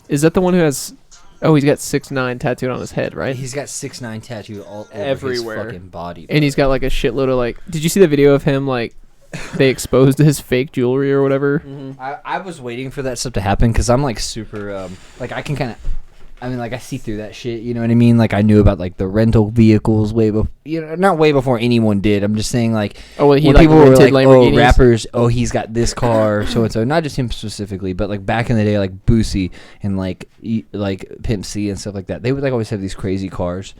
Is that the one who has? Oh, he's got 6'9" tattooed on his head, right? He's got 6'9" tattooed all over Everywhere. his fucking body. And he's got like a shitload of like. Did you see the video of him like? They exposed his fake jewelry or whatever. Mm-hmm. I was waiting for that stuff to happen because I'm like super like I can kind of. I mean, like, I see through that shit, you know what I mean? Like, I knew about, like, the rental vehicles way before, not way before anyone did. I'm just saying, like, oh, well, he when like people were like, Lamborghinis. oh, rappers, oh, he's got this car, so-and-so. Not just him specifically, but, like, back in the day, like, Boosie and, like Pimp C and stuff like that. They would, like, always have these crazy cars.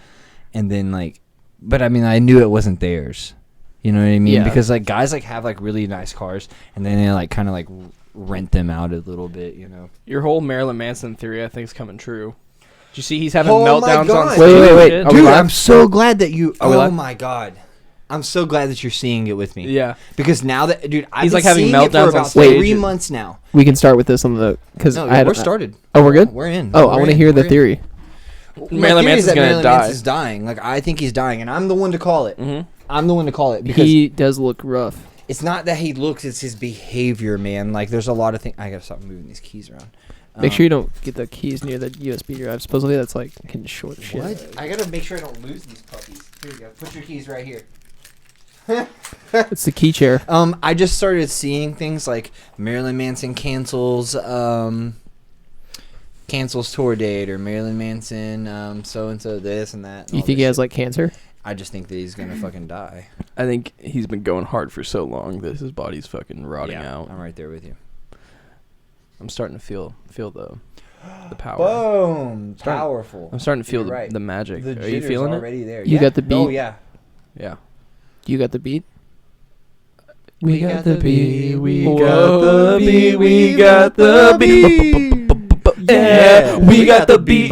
And then, like, but, I mean, I knew it wasn't theirs. You know what I mean? Yeah. Because, like, guys, like, have, like, really nice cars, and then they, like, kind of, like, rent them out a little bit, you know? Your whole Marilyn Manson theory, I think, is coming true. Did you see he's having Oh my meltdowns God. on stage? Wait. and Are shit? we Dude, live? I'm so glad that you... Are we Oh, live? my God. I'm so glad that you're seeing it with me. Yeah. Because now that... Dude, I've He's, been like, having seeing it meltdowns for on about stage 3 and- months now. We can start with this on the because No, I had we're started. Oh, we're good. We're in. Oh, I want to hear the We're in. theory. Marilyn My theory is Manson's that gonna Marilyn die. Manson's dying. Like, I think he's dying, and I'm the one to call it. Mm-hmm. I'm the one to call it because He does look rough. it's not that he looks; it's his behavior, man. Like, there's a lot of things. I gotta stop moving these keys around. Make sure you don't get the keys near the USB drive. Supposedly that's like can short shit. What? I gotta make sure I don't lose these puppies. Here we go. Put your keys right here. It's the key chair. I just started seeing things like Marilyn Manson cancels tour date, or Marilyn Manson so and so this and that. And You all think this he has shit. like cancer? I just think that he's gonna fucking die. I think he's been going hard for so long that his body's fucking rotting out. I'm right there with you. I'm starting to feel the power. Boom! Starting- Powerful. I'm starting to feel You're right. the magic. The Are you jitter's feeling it? already there. You Yeah. got the beat? Oh yeah. Yeah. You got the beat? We got the beat, we got the beat, we got the beat. Yeah, we got the beat.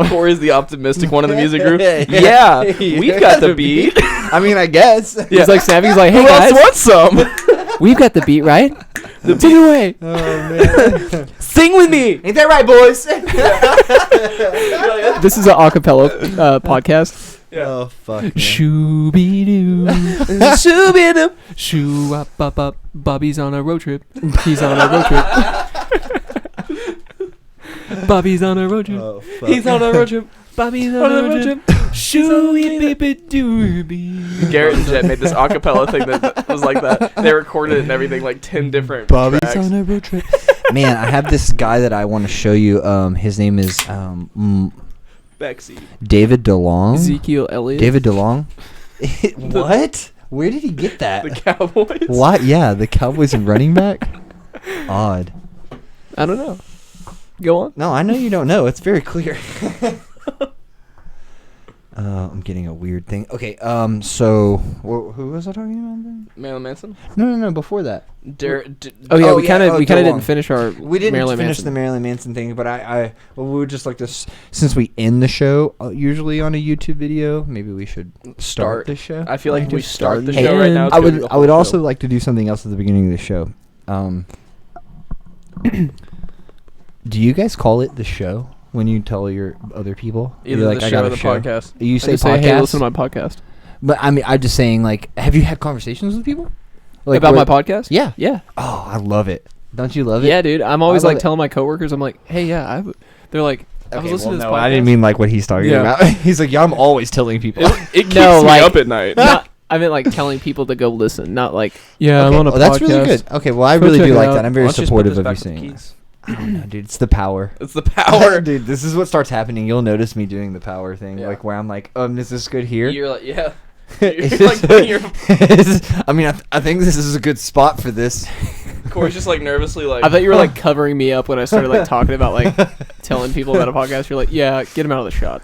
Corey's the optimistic one in the music group. Yeah, we've got the beat. I mean, I guess. He's like snapping. He's like, hey Who else guys, wants some? we've got the beat, right? Take it away. Oh man. Sing with me. Ain't that right, boys? This is an acapella podcast. Oh fuck. man. Shooby-doo. Shoo-be-doo. Shoo up up up. Bobby's on a road trip. He's on a road trip. Bobby's on a road trip. Oh, fuck. He's on a road trip. Bobby's on a road trip. Shoo-be-be-doo-be. Garrett and Jet made this acapella thing that was like that. They recorded it and everything, like 10 different Bobby's tracks. on a road trip. Man, I have this guy that I want to show you. His name is Bexy. David DeLong. Ezekiel Elliott. David DeLong. What? Where did he get that? The Cowboys. What? Yeah, the Cowboys and running back. Odd. I don't know. Go on. No, I know you don't know. It's very clear. I'm getting a weird thing. Okay, so who was I talking about then? Marilyn Manson? No. Before that, Oh yeah, we yeah, kind of DeLong. didn't finish our. we didn't Marilyn finish Manson. the Marilyn Manson thing, but we would just like to, since we end the show usually on a YouTube video, maybe we should start the show. I feel like if we Just start the Hey, show right now, it's I gonna be would the I would whole also show. like to do something else at the beginning of the show. Do you guys call it the show when you tell your other people? Either You're like, the I show got or a the show. podcast. You I say just podcast, say, hey, listen to my podcast. but I mean, I'm just saying, like, have you had conversations with people About where- my podcast? Yeah. Yeah. Oh, I love it. Don't you love it? Yeah, dude. I'm always I love like it. telling my coworkers, I'm like, hey, yeah, they're like, I was listening to this podcast. I didn't mean like what he's talking Yeah. about. He's like, yeah, I'm always telling people. It keeps No, me like- up at night. Not, I meant like telling people to go listen, not like, yeah, I'm Okay, on a well, podcast. that's really good. Okay, well, I Go really check do it like out. that. I'm Why very don't you just put supportive this of you back with the saying that. keys? I don't know, dude. It's the power. It's the power. Dude, this is what starts happening. You'll notice me doing the power thing, Yeah. like where I'm like, is this good here? You're like, yeah. Is You're like this- putting your I mean, I think this is a good spot for this. Corey's just like nervously like. I thought you were like covering me up when I started like talking about like telling people about a podcast. You're like, yeah, get him out of the shot.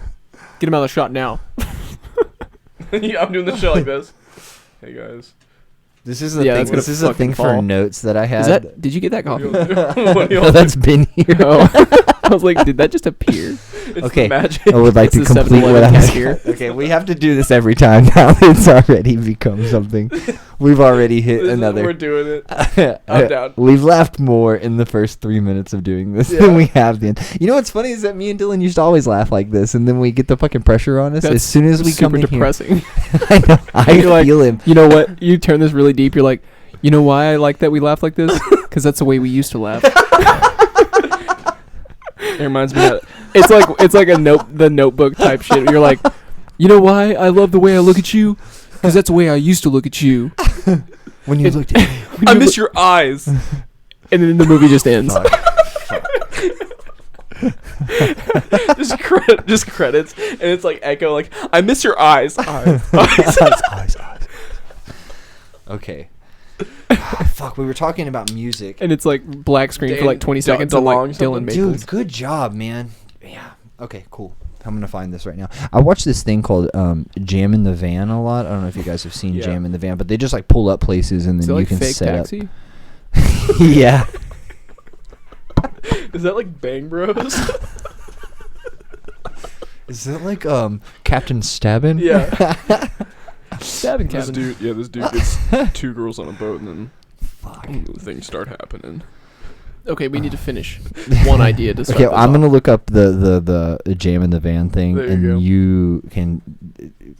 Get him out of the shot now. Yeah, I'm doing the show like this. Hey guys. This is a Yeah, thing. that's gonna This is a thing fucking for fall. notes that I had. Is that? Did you get that coffee? What do you No, that's been here. Oh, I was like, did that just appear? It's Okay. the magic. I would like It's to the complete what 7-Eleven I was cashier. Okay, we have to do this every time now. It's already become something. We've already hit This is- another. We're doing it. I'm down. We've laughed more in the first 3 minutes of doing this Yeah. than we have the end. You know what's funny is that me and Dylan used to always laugh like this, and then we get the fucking pressure on us as That's soon as we come super in depressing. here. I know. I You're like, feel him. You know what? You turn this really deep. You're like, you know why I like that we laugh like this? Because that's the way we used to laugh. It reminds me of It's like the Notebook type shit. You're like, you know why I love the way I look at you? Because that's the way I used to look at you. When you looked at me. I miss your eyes. And then the movie just ends. just credits, and it's like Echo, like, I miss your eyes. Eyes. Okay. Fuck, we were talking about music. And it's like black screen for like 20 seconds. DeLong Like Dylan Maples. Dude, good job, man. Yeah. Okay, cool. I'm gonna find this right now. I watched this thing called Jam in the Van a lot. I don't know if you guys have seen Jam in the Van, but they just like pull up places and then you can fake set taxi? up. Yeah. Is that like Bang Bros? Is that like Captain Stabbin? Yeah. Stabbing This cabin. dude gets 2 girls on a boat, and then things start happening. Okay, we need to finish one idea to start. Okay, I'm gonna look up the Jam in the Van thing, There you and go. you can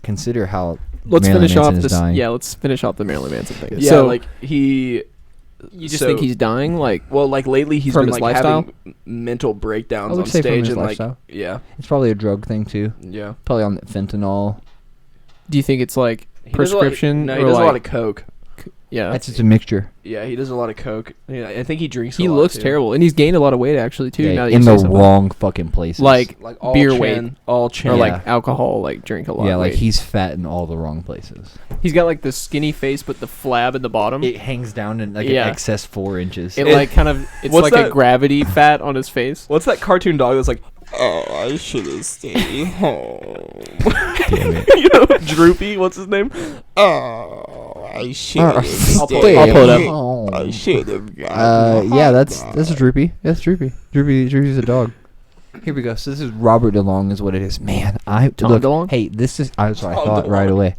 consider how Let's Marilyn finish off Manson is this. dying. Yeah, let's finish off the Marilyn Manson thing. Yeah, So, like he. you just think he's dying? Like, Well, like lately he's From been his like lifestyle? having mental breakdowns I would on say from stage his and like lifestyle. yeah, It's probably a drug thing too. yeah. Probably on fentanyl. do you think it's like He does a lot- prescription? No, he or does like, a lot of coke. Yeah, That's just a mixture. Yeah, he does a lot of coke. Yeah, I think he drinks. he a lot looks too. terrible, and he's gained a lot of weight actually too. Yeah, now that in you the say something. wrong fucking places. like Like all beer chin, weight all chin. or Yeah. like alcohol, like drink a lot. yeah, of like weight. he's fat in all the wrong places. He's got like the skinny face, but the flab at the bottom. It hangs down in like Yeah. an excess 4 inches. It like kind of it's What's like a that? gravity fat on his face. What's that cartoon dog that's like? Oh, I should have stayed home. Damn it. You know, Droopy. What's his name? Oh, I should have I'll pull stayed. it up. Oh. I should have. Yeah, that's Droopy. That's Droopy. Droopy's a dog. Here we go. So this is Robert DeLong is what it is. Man, Tom look, DeLonge? hey, this is that's what I Tom thought DeLonge. right away.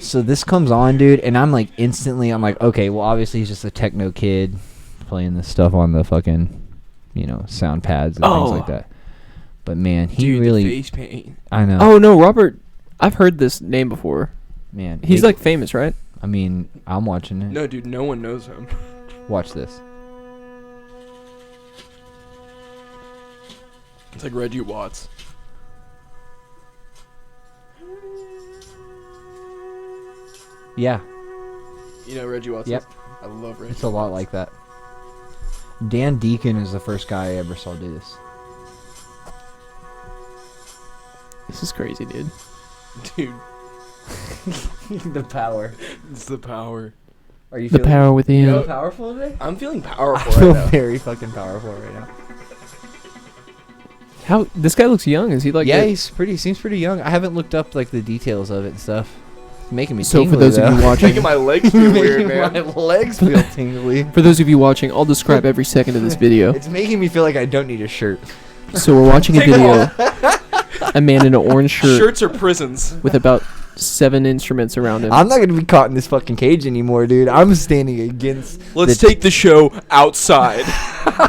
So this comes on, dude, and I'm like instantly I'm like, okay, well obviously he's just a techno kid playing this stuff on the fucking, sound pads and things like that. But man, he Dude, really the face paint. I know. Oh no, Robert! I've heard this name before. Man, He's like famous, right? I mean, I'm watching it. No, dude, no one knows him. Watch this. It's like Reggie Watts. Yeah, You know Reggie Watts? Yep. I love Reggie. it's a lot like that. Dan Deacon is the first guy I ever saw do this. This is crazy, dude. Dude, The power. it's the power. Are you The feeling power within. Yo, powerful today? I'm feeling I powerful feel right now. very fucking powerful right now. How this guy looks young? Is he like? Yeah, a- seems pretty young. I haven't looked up like the details of it and stuff. It's making me So for tingly, those of you though. watching, Making my legs feel weird, Making man. my legs feel tingly. for those of you watching, I'll describe every second of this video. It's making me feel like I don't need a shirt. So we're watching a Take 'em video. A man in an orange shirt Shirts are prisons. with about 7 instruments around him. I'm not gonna be caught in this fucking cage anymore, dude. I'm standing against. Let's the take the show outside.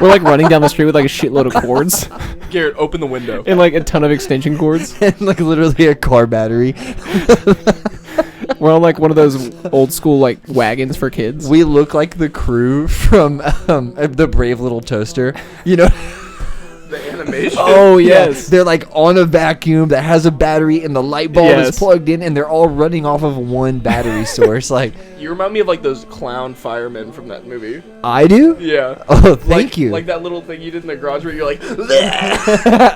We're like running down the street with like a shitload of cords Garrett, open the window. and like a ton of extension cords. and like literally a car battery. We're on like one of those old school like wagons for kids. We look like the crew from the Brave Little Toaster. You know. The animation. Oh Yeah, yes. they're like on a vacuum that has a battery and the light bulb Yes. is plugged in and they're all running off of one battery source. Like, You remind me of like those clown firemen from that movie. I do? Yeah. Oh, thank you. Like that little thing you did in the garage where you're like,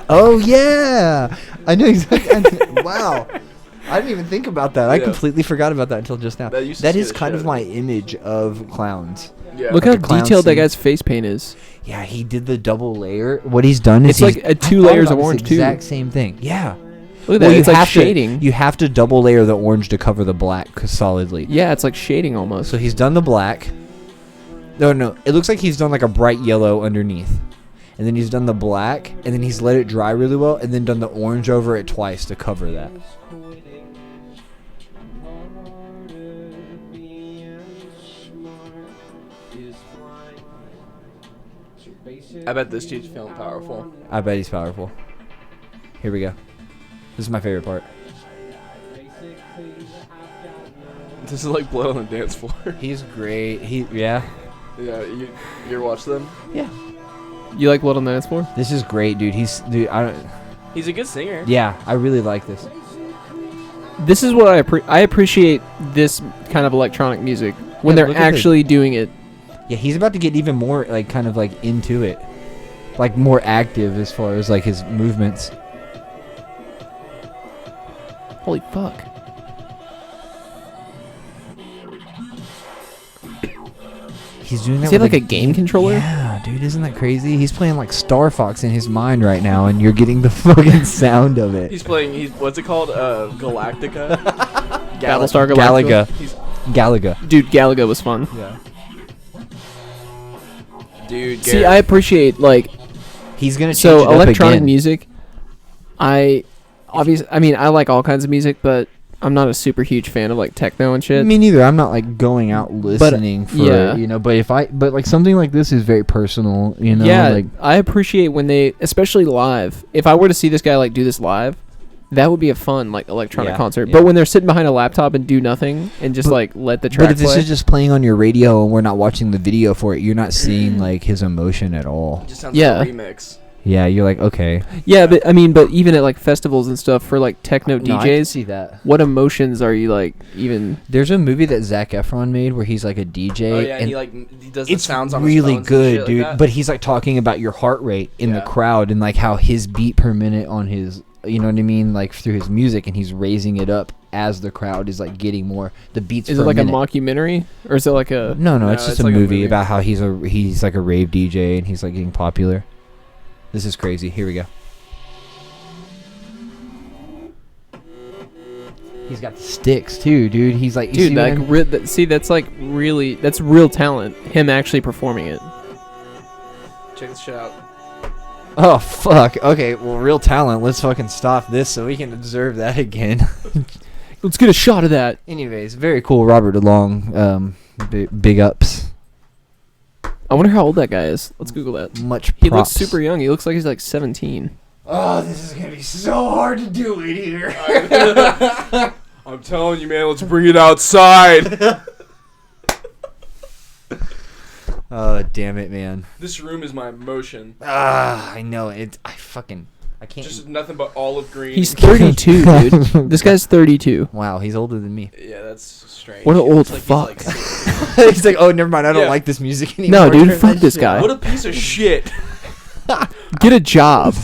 Oh, yeah. I know exactly. Wow. I didn't even think about that. I Yeah. completely forgot about that until just now. That used to That scare is the kind shit of out my of image of clowns. yeah. Look Like how a clown detailed that scene. guy's face paint is. Yeah, he did the double layer. What he's done is It's like he's- a I 2 thought layers about of this orange, too. Exact same thing. Yeah. Look at that. It's like have shading. You have to double layer the orange to cover the black solidly. Yeah, it's like shading almost. So he's done the black. No. It looks like he's done like a bright yellow underneath. And then he's done the black, and then he's let it dry really well, and then done the orange over it twice to cover that. I bet this dude's feeling powerful. I bet he's powerful. Here we go. This is my favorite part. This is like blood on the dance floor. He's great. Yeah. Yeah, you ever watch them? Yeah. You like Blood on the Dance Floor? This is great, dude. He's a good singer. Yeah, I really like this. This is what I appreciate this kind of electronic music when they're actually doing it. Yeah, he's about to get even more like kind of like into it, like more active as far as like his movements. Holy fuck! He's doing that. Is he like a game controller? Yeah, dude, isn't that crazy? He's playing like Star Fox in his mind right now, and you're getting the fucking sound of it. He's playing. What's it called? Galactica. Battlestar Galactica. Galaga. Dude, Galaga was fun. Yeah. Dude, see, I appreciate like. He's gonna change so it up electronic again. music. I like all kinds of music, but I'm not a super huge fan of like techno and shit. Me neither. I'm not like going out listening for yeah. you know. But like something like this is very personal. You know. Yeah, like, I appreciate when they, especially live. If I were to see this guy like do this live, that would be a fun like electronic concert. Yeah. But when they're sitting behind a laptop and do nothing and just like let the track But if play, this is just playing on your radio and we're not watching the video for it, you're not seeing like his emotion at all. It just sounds like a remix. Yeah, you're like, okay. Yeah, but but even at like festivals and stuff for like techno No, I can DJs, see that. what emotions are you like even? There's a movie that Zac Efron made where he's like a DJ. Oh yeah, and he does the sounds on his really phones and good, shit dude. like that. But he's like talking about your heart rate in the crowd and like how his beat per minute on his, you know what I mean, like through his music, and he's raising it up as the crowd is like getting more the beats. Is per it like minute. a mockumentary or is it like a? No, it's just a like movie about how he's like a rave DJ and he's like getting popular. This is crazy. Here we go. He's got the sticks too, dude. He's like, dude, like see, that's like really, that's real talent. Him actually performing it. Check this shit out. Oh fuck. Okay, well, real talent. Let's fucking stop this so we can observe that again. Let's get a shot of that. Anyways, very cool, Robert DeLong. Big ups. I wonder how old that guy is. Let's Google that. Much props. He looks super young. He looks like he's like 17. Oh, this is gonna be so hard to do it here. I'm telling you, man. Let's bring it outside. Oh, damn it, man. This room is my emotion. I know it. I can't. Just nothing but olive green. He's 32, dude. This guy's 32. Wow, he's older than me. Yeah, that's strange. What an old It's fuck. He's like, oh, never mind. I don't like this music anymore. No, dude, fuck this guy. What a piece of shit. Get a job.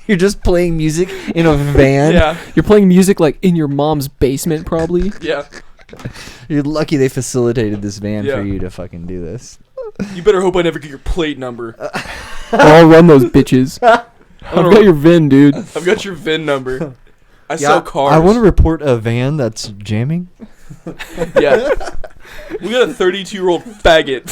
You're just playing music in a van. Yeah. You're playing music like in your mom's basement, probably. Yeah. You're lucky they facilitated this van Yeah. for you to fucking do this. You better hope I never get your plate number. I'll run those bitches. I've got your VIN, dude. I've got your VIN number. I sell cars. I want to report a van that's jamming. Yeah. We got a 32-year-old faggot.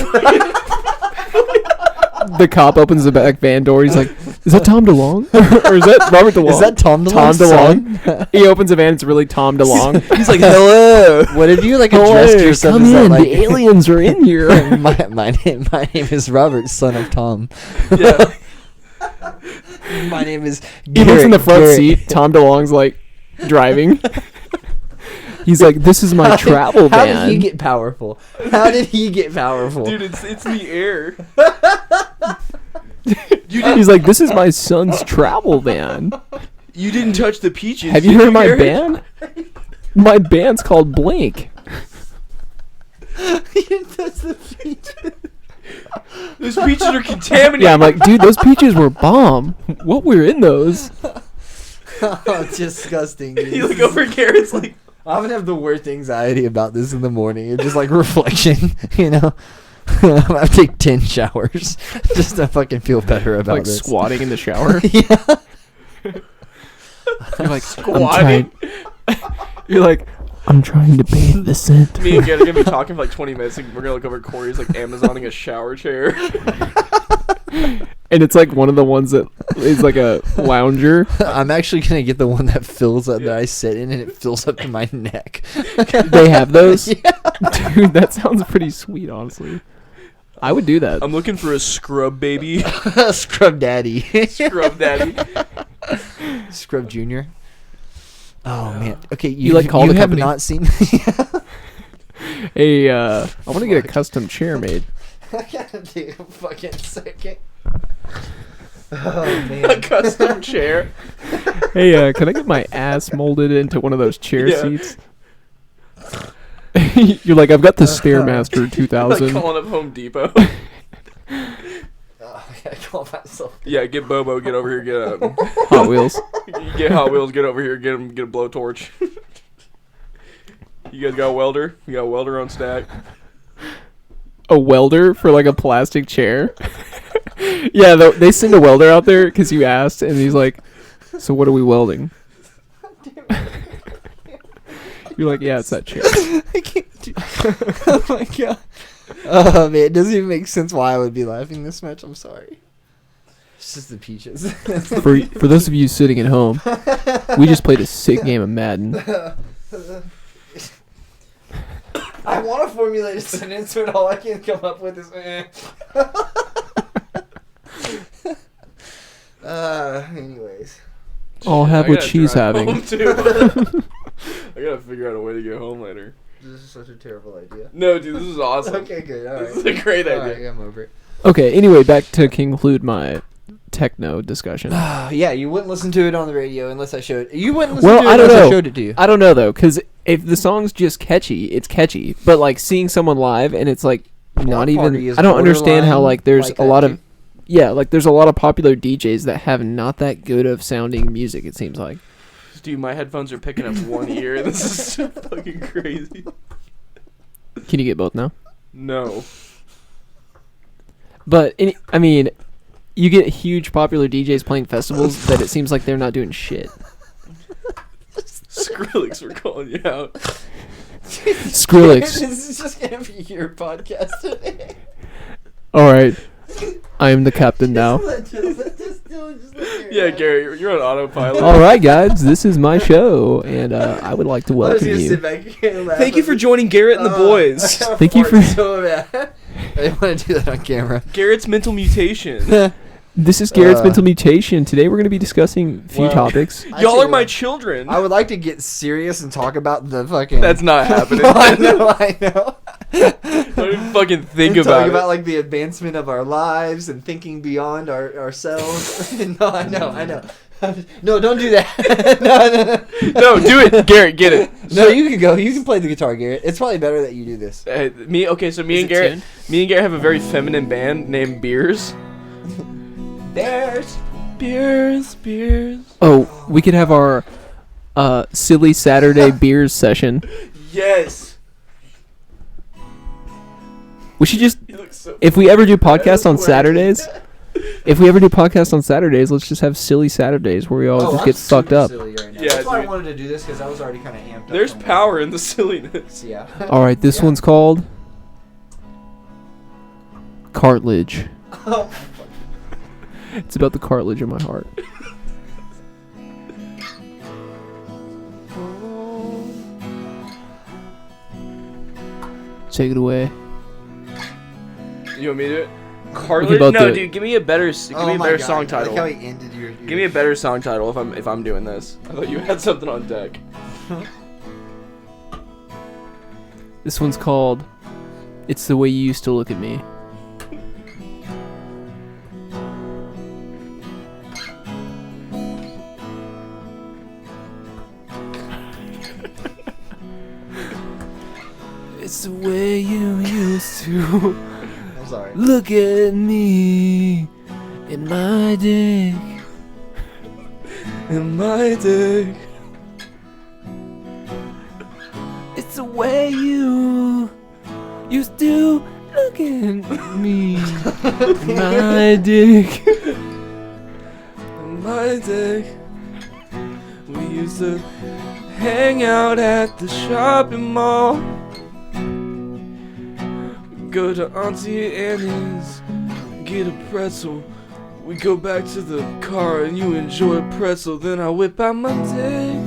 The cop opens the back van door. He's like, "Is that Tom DeLonge? Or is that Robert DeLonge? Is that Tom DeLonge? Tom DeLonge." He opens the van. It's really Tom DeLonge. He's like, hello. What if you like addressed yourself come as that, in. like, The aliens are in here. my name is Robert, son of Tom. Yeah. My name is He looks in the front Garrett. seat. Tom DeLonge's like driving. He's like, "This is my travel How van." did he get powerful? Dude, it's in the air. He's like, "This is my son's travel van." You didn't touch the peaches. Have you heard my band? My band's called Blink. Those peaches are contaminated. Yeah, I'm like, dude, those peaches were bomb. What were in those? Oh, disgusting. You look over Garrett's like, I'm gonna have the worst anxiety about this in the morning. It's just like reflection, you know. I'm gonna take 10 showers just to fucking feel better about Like this. squatting in the shower. Yeah. You're like, squatting. You're like, I'm trying to bathe the scent. Me and Garrett are gonna be talking for like 20 minutes, and we're gonna look over Corey's like Amazoning a shower chair. And it's like one of the ones that is like a lounger. I'm actually gonna get the one that fills up that I sit in, and it fills up to my neck. They have those? Yeah. Dude, that sounds pretty sweet, honestly. I would do that. I'm looking for a scrub baby. Scrub daddy. Scrub daddy. Scrub junior. Oh man. Okay, You like call you the have company? not seen. Hey, I want to get a custom chair made. I gotta take a fucking second. Oh man. A custom chair. Hey, can I get my ass molded into one of those chair seats? You're like, I've got the Stairmaster Like 2000. calling up Home Depot. I gotta call myself. Yeah, get Bobo, get over here, get a Hot Wheels. get Hot Wheels, get over here, get a blowtorch. You guys got a welder? You got a welder on stack? A welder for like a plastic chair. Yeah, they send a welder out there because you asked, and he's like, "So what are we welding?" You're like, "Yeah, it's that chair." I can't do. Oh my god. Oh man, it doesn't even make sense why I would be laughing this much. I'm sorry. It's just the peaches. For those of you sitting at home, we just played a sick game of Madden. I want to formulate a sentence, but all I can come up with is anyways. I'll have I what gotta she's drive having. home, too. I gotta figure out a way to get home later. This is such a terrible idea. No, dude, this is awesome. Okay, good. All right. This is a great idea. Alright, I'm over it. Okay, anyway, back to conclude my techno discussion. Yeah, you wouldn't listen to it on the radio unless I showed. You wouldn't listen Well, to it I don't unless know. I showed it to you. I don't know though, because if the song's just catchy, it's catchy. But like seeing someone live and it's like not Block Party even. is I don't understand how like there's like a that, lot too. of. Yeah, like there's a lot of popular DJs that have not that good of sounding music. It seems like. Dude, my headphones are picking up one ear. This is so fucking crazy. Can you get both now? No. But I mean, you get huge popular DJs playing festivals that it seems like they're not doing shit. Skrillex, we're calling you out. Skrillex. This is just gonna be your podcast today. All right, I am the captain now. Yeah, Gary, you're on autopilot. All right, guys, this is my show, and I would like to I was welcome gonna you. sit back here and laugh. Thank you for joining Garrett and the boys. Thank you for- So bad. I didn't want to do that on camera. Garrett's mental mutation. This is Garrett's Mental Mutation. Today we're going to be discuing a few Well, topics. Y'all are my children. I would like to get serious and talk about the fucking. That's not happening. No, I know. Don't even fucking think And about talk it. about like the advancement of our lives and thinking beyond ourselves. No, I know. No, don't do that. No. No, do it, Garrett. Get it. No, you can go. You can play the guitar, Garrett. It's probably better that you do this. Okay, so me Is and it Garrett, tuned? have a very feminine band named Beers. Beers. Oh, we could have our silly Saturday beers session. Yes. We should just, You look so. if we ever do podcasts on Saturdays, let's just have silly Saturdays where we all just get fucked up. Right Yeah, that's why dude. I wanted to do this because I was already kind of amped up. There's from power in the silliness. Yeah. All right, this one's called Cartilage. Oh, It's about the cartilage in my heart. Take it away. You want me to do it? Cartilage? both No, do it. dude. Give me a better song title. I like how he ended your Give me a better song title if I'm doing this. I thought you had something on deck. This one's called It's the Way You Used to Look at Me. It's the way you used to I'm sorry. look at me in my dick. In my dick. It's the way you used to look at me in my dick. In my dick. We used to hang out at the shopping mall. Go to Auntie Annie's, get a pretzel. We go back to the car and you enjoy a pretzel. Then I whip out my dick.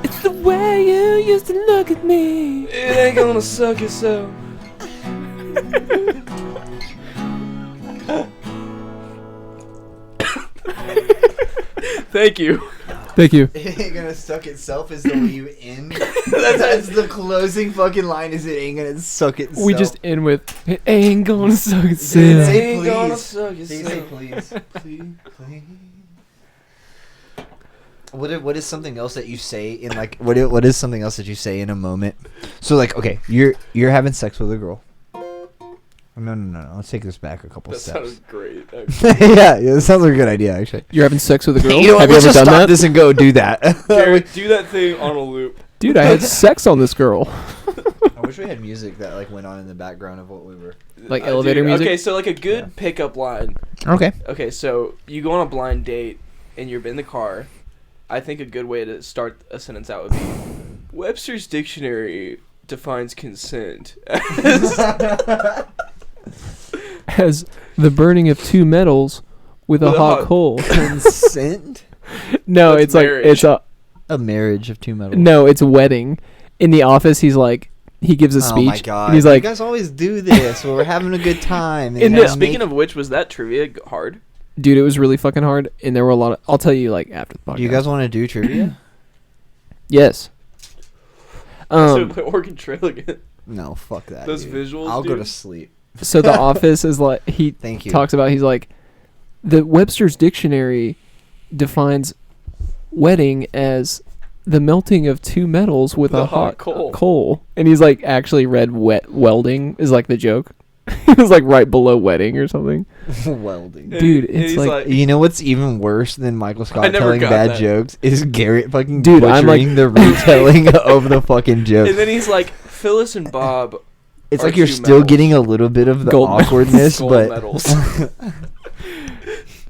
It's the way you used to look at me. It ain't gonna suck itself. Thank you. Thank you. It ain't gonna suck itself is the way you end. That's the closing fucking line. Is it ain't gonna suck itself? We just end with it ain't gonna suck Say itself. Ain't gonna please. suck Say itself. please. Please. What is something else that you say in like what is something else that you say in a moment? So like okay, you're having sex with a girl. No. Let's take this back a couple That steps. sounds great. yeah, that sounds like a good idea actually. You're having sex with a girl? You know what? Have you Let's ever just done stop that? this and go do that. Garrett, do that thing on a loop. Dude, I had sex on this girl. I wish we had music that like went on in the background of what we were. Like elevator music? Okay, so like a good pickup line. Okay. Okay, so you go on a blind date and you're in the car. I think a good way to start a sentence out would be Webster's dictionary defines consent As the burning of two metals with a hot coal. Consent. No, That's it's like marriage. it's A marriage of two metals. no, it's a wedding. In the office, he's like he gives a speech. Oh my god! And he's like, you guys always do this. When we're having a good time. In And the- Speaking of which, was that trivia hard? dude, it was really fucking hard, and there were a lot of. I'll tell you like after the podcast. do you guys want to do trivia? Yes. So play Oregon Trail again. No, fuck that. Those dude. visuals, I'll go dude. to sleep. So the office is like he Thank you. talks about. He's like, the Webster's dictionary defines wedding as the melting of two metals with The a hot hot coal. And he's like actually read welding is like the joke. It was like right below wedding or something. Welding. Dude, And it's he's like- You know what's even worse than Michael I Scott never telling got bad that. jokes is Garrett fucking Dude, I'm like- butchering the retelling of the fucking joke. And then he's like, Phyllis and Bob. It's are like you're two still metals. getting a little bit of the Gold awkwardness, Gold but medals.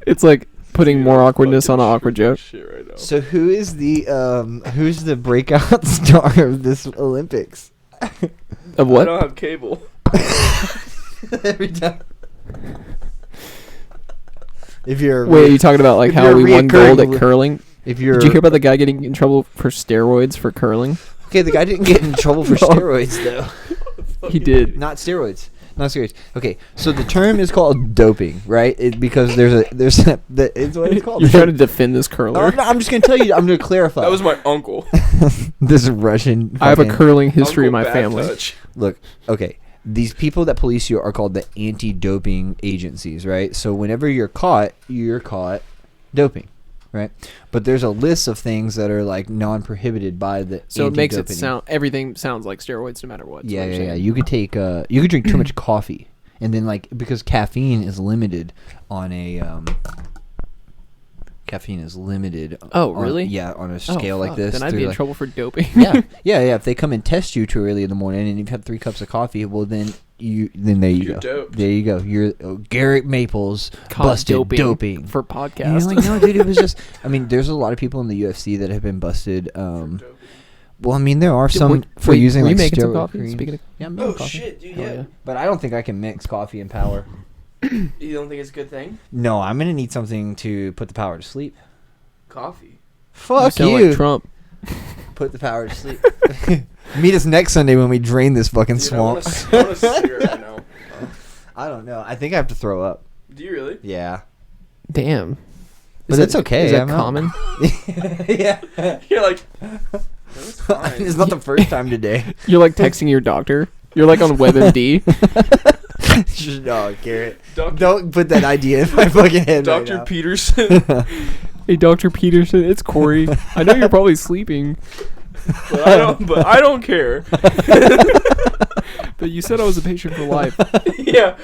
It's like putting Dude, more I'm awkwardness on fucking an awkward shooting joke. Shit right now. so who's the breakout star of this Olympics? Of I what? don't have cable. Every time. If you're Wait, are you talking about like if how you're we won gold at reoccurring- curling? if you're Did you hear about the guy getting in trouble for steroids for curling? okay, the guy didn't get in trouble for No. steroids though. He did. Not steroids. Not steroids. Okay, so the term is called doping, right? Because it's what it's called. You're trying to defend this curler. No, I'm just gonna tell you. I'm gonna clarify. That was my uncle. this Russian. I have a fucking- curling history in Uncle my Bad family. Touch. Look, okay. These people that police you are called the anti-doping agencies, right? So whenever you're caught doping, right? But there's a list of things that are like non-prohibited by the So it makes it anti-doping. sound everything sounds like steroids no matter what. is Yeah, what yeah, you're yeah. saying. You could drink too much coffee, and then like because caffeine is limited on a Oh, on- really? yeah, on a Oh, scale like fuck, this. Then I'd through, be in like- trouble for doping. yeah. If they come and test you too early in the morning and you've had 3 cups of coffee, well then there you You're go. doped. There you go. You're Garrett Maples Caught busted doping. for And podcast. you're like, no, dude, it was just. I mean, there's a lot of people in the UFC that have been busted. Well, I mean, there are some for using were you like making some steroid coffee? creams. Speaking of, Yeah, I'm making Oh coffee. shit, dude! Oh, Yeah. yeah. But I don't think I can mix coffee and power. You don't think it's a good thing? No, I'm gonna need something to put the power to sleep. Coffee. Fuck sound you. like Trump. Put the power to sleep. Meet us next Sunday when we drain this fucking Dude, I want swamp. a, I want a cigarette right now. I don't know. I think I have to throw up. Do you really? Yeah. Damn. But it's okay, Is that I'm not- common? yeah. You're like, that's fine. It's not the first time today. You're like texting your doctor. You're like on WebMD. No, Garrett. Doctor, Don't put that idea in my fucking head. Dr. Right Peterson. Hey, Dr. Peterson, it's Corey. I know you're probably sleeping, but I don't care. but you said I was a patient for life. Yeah.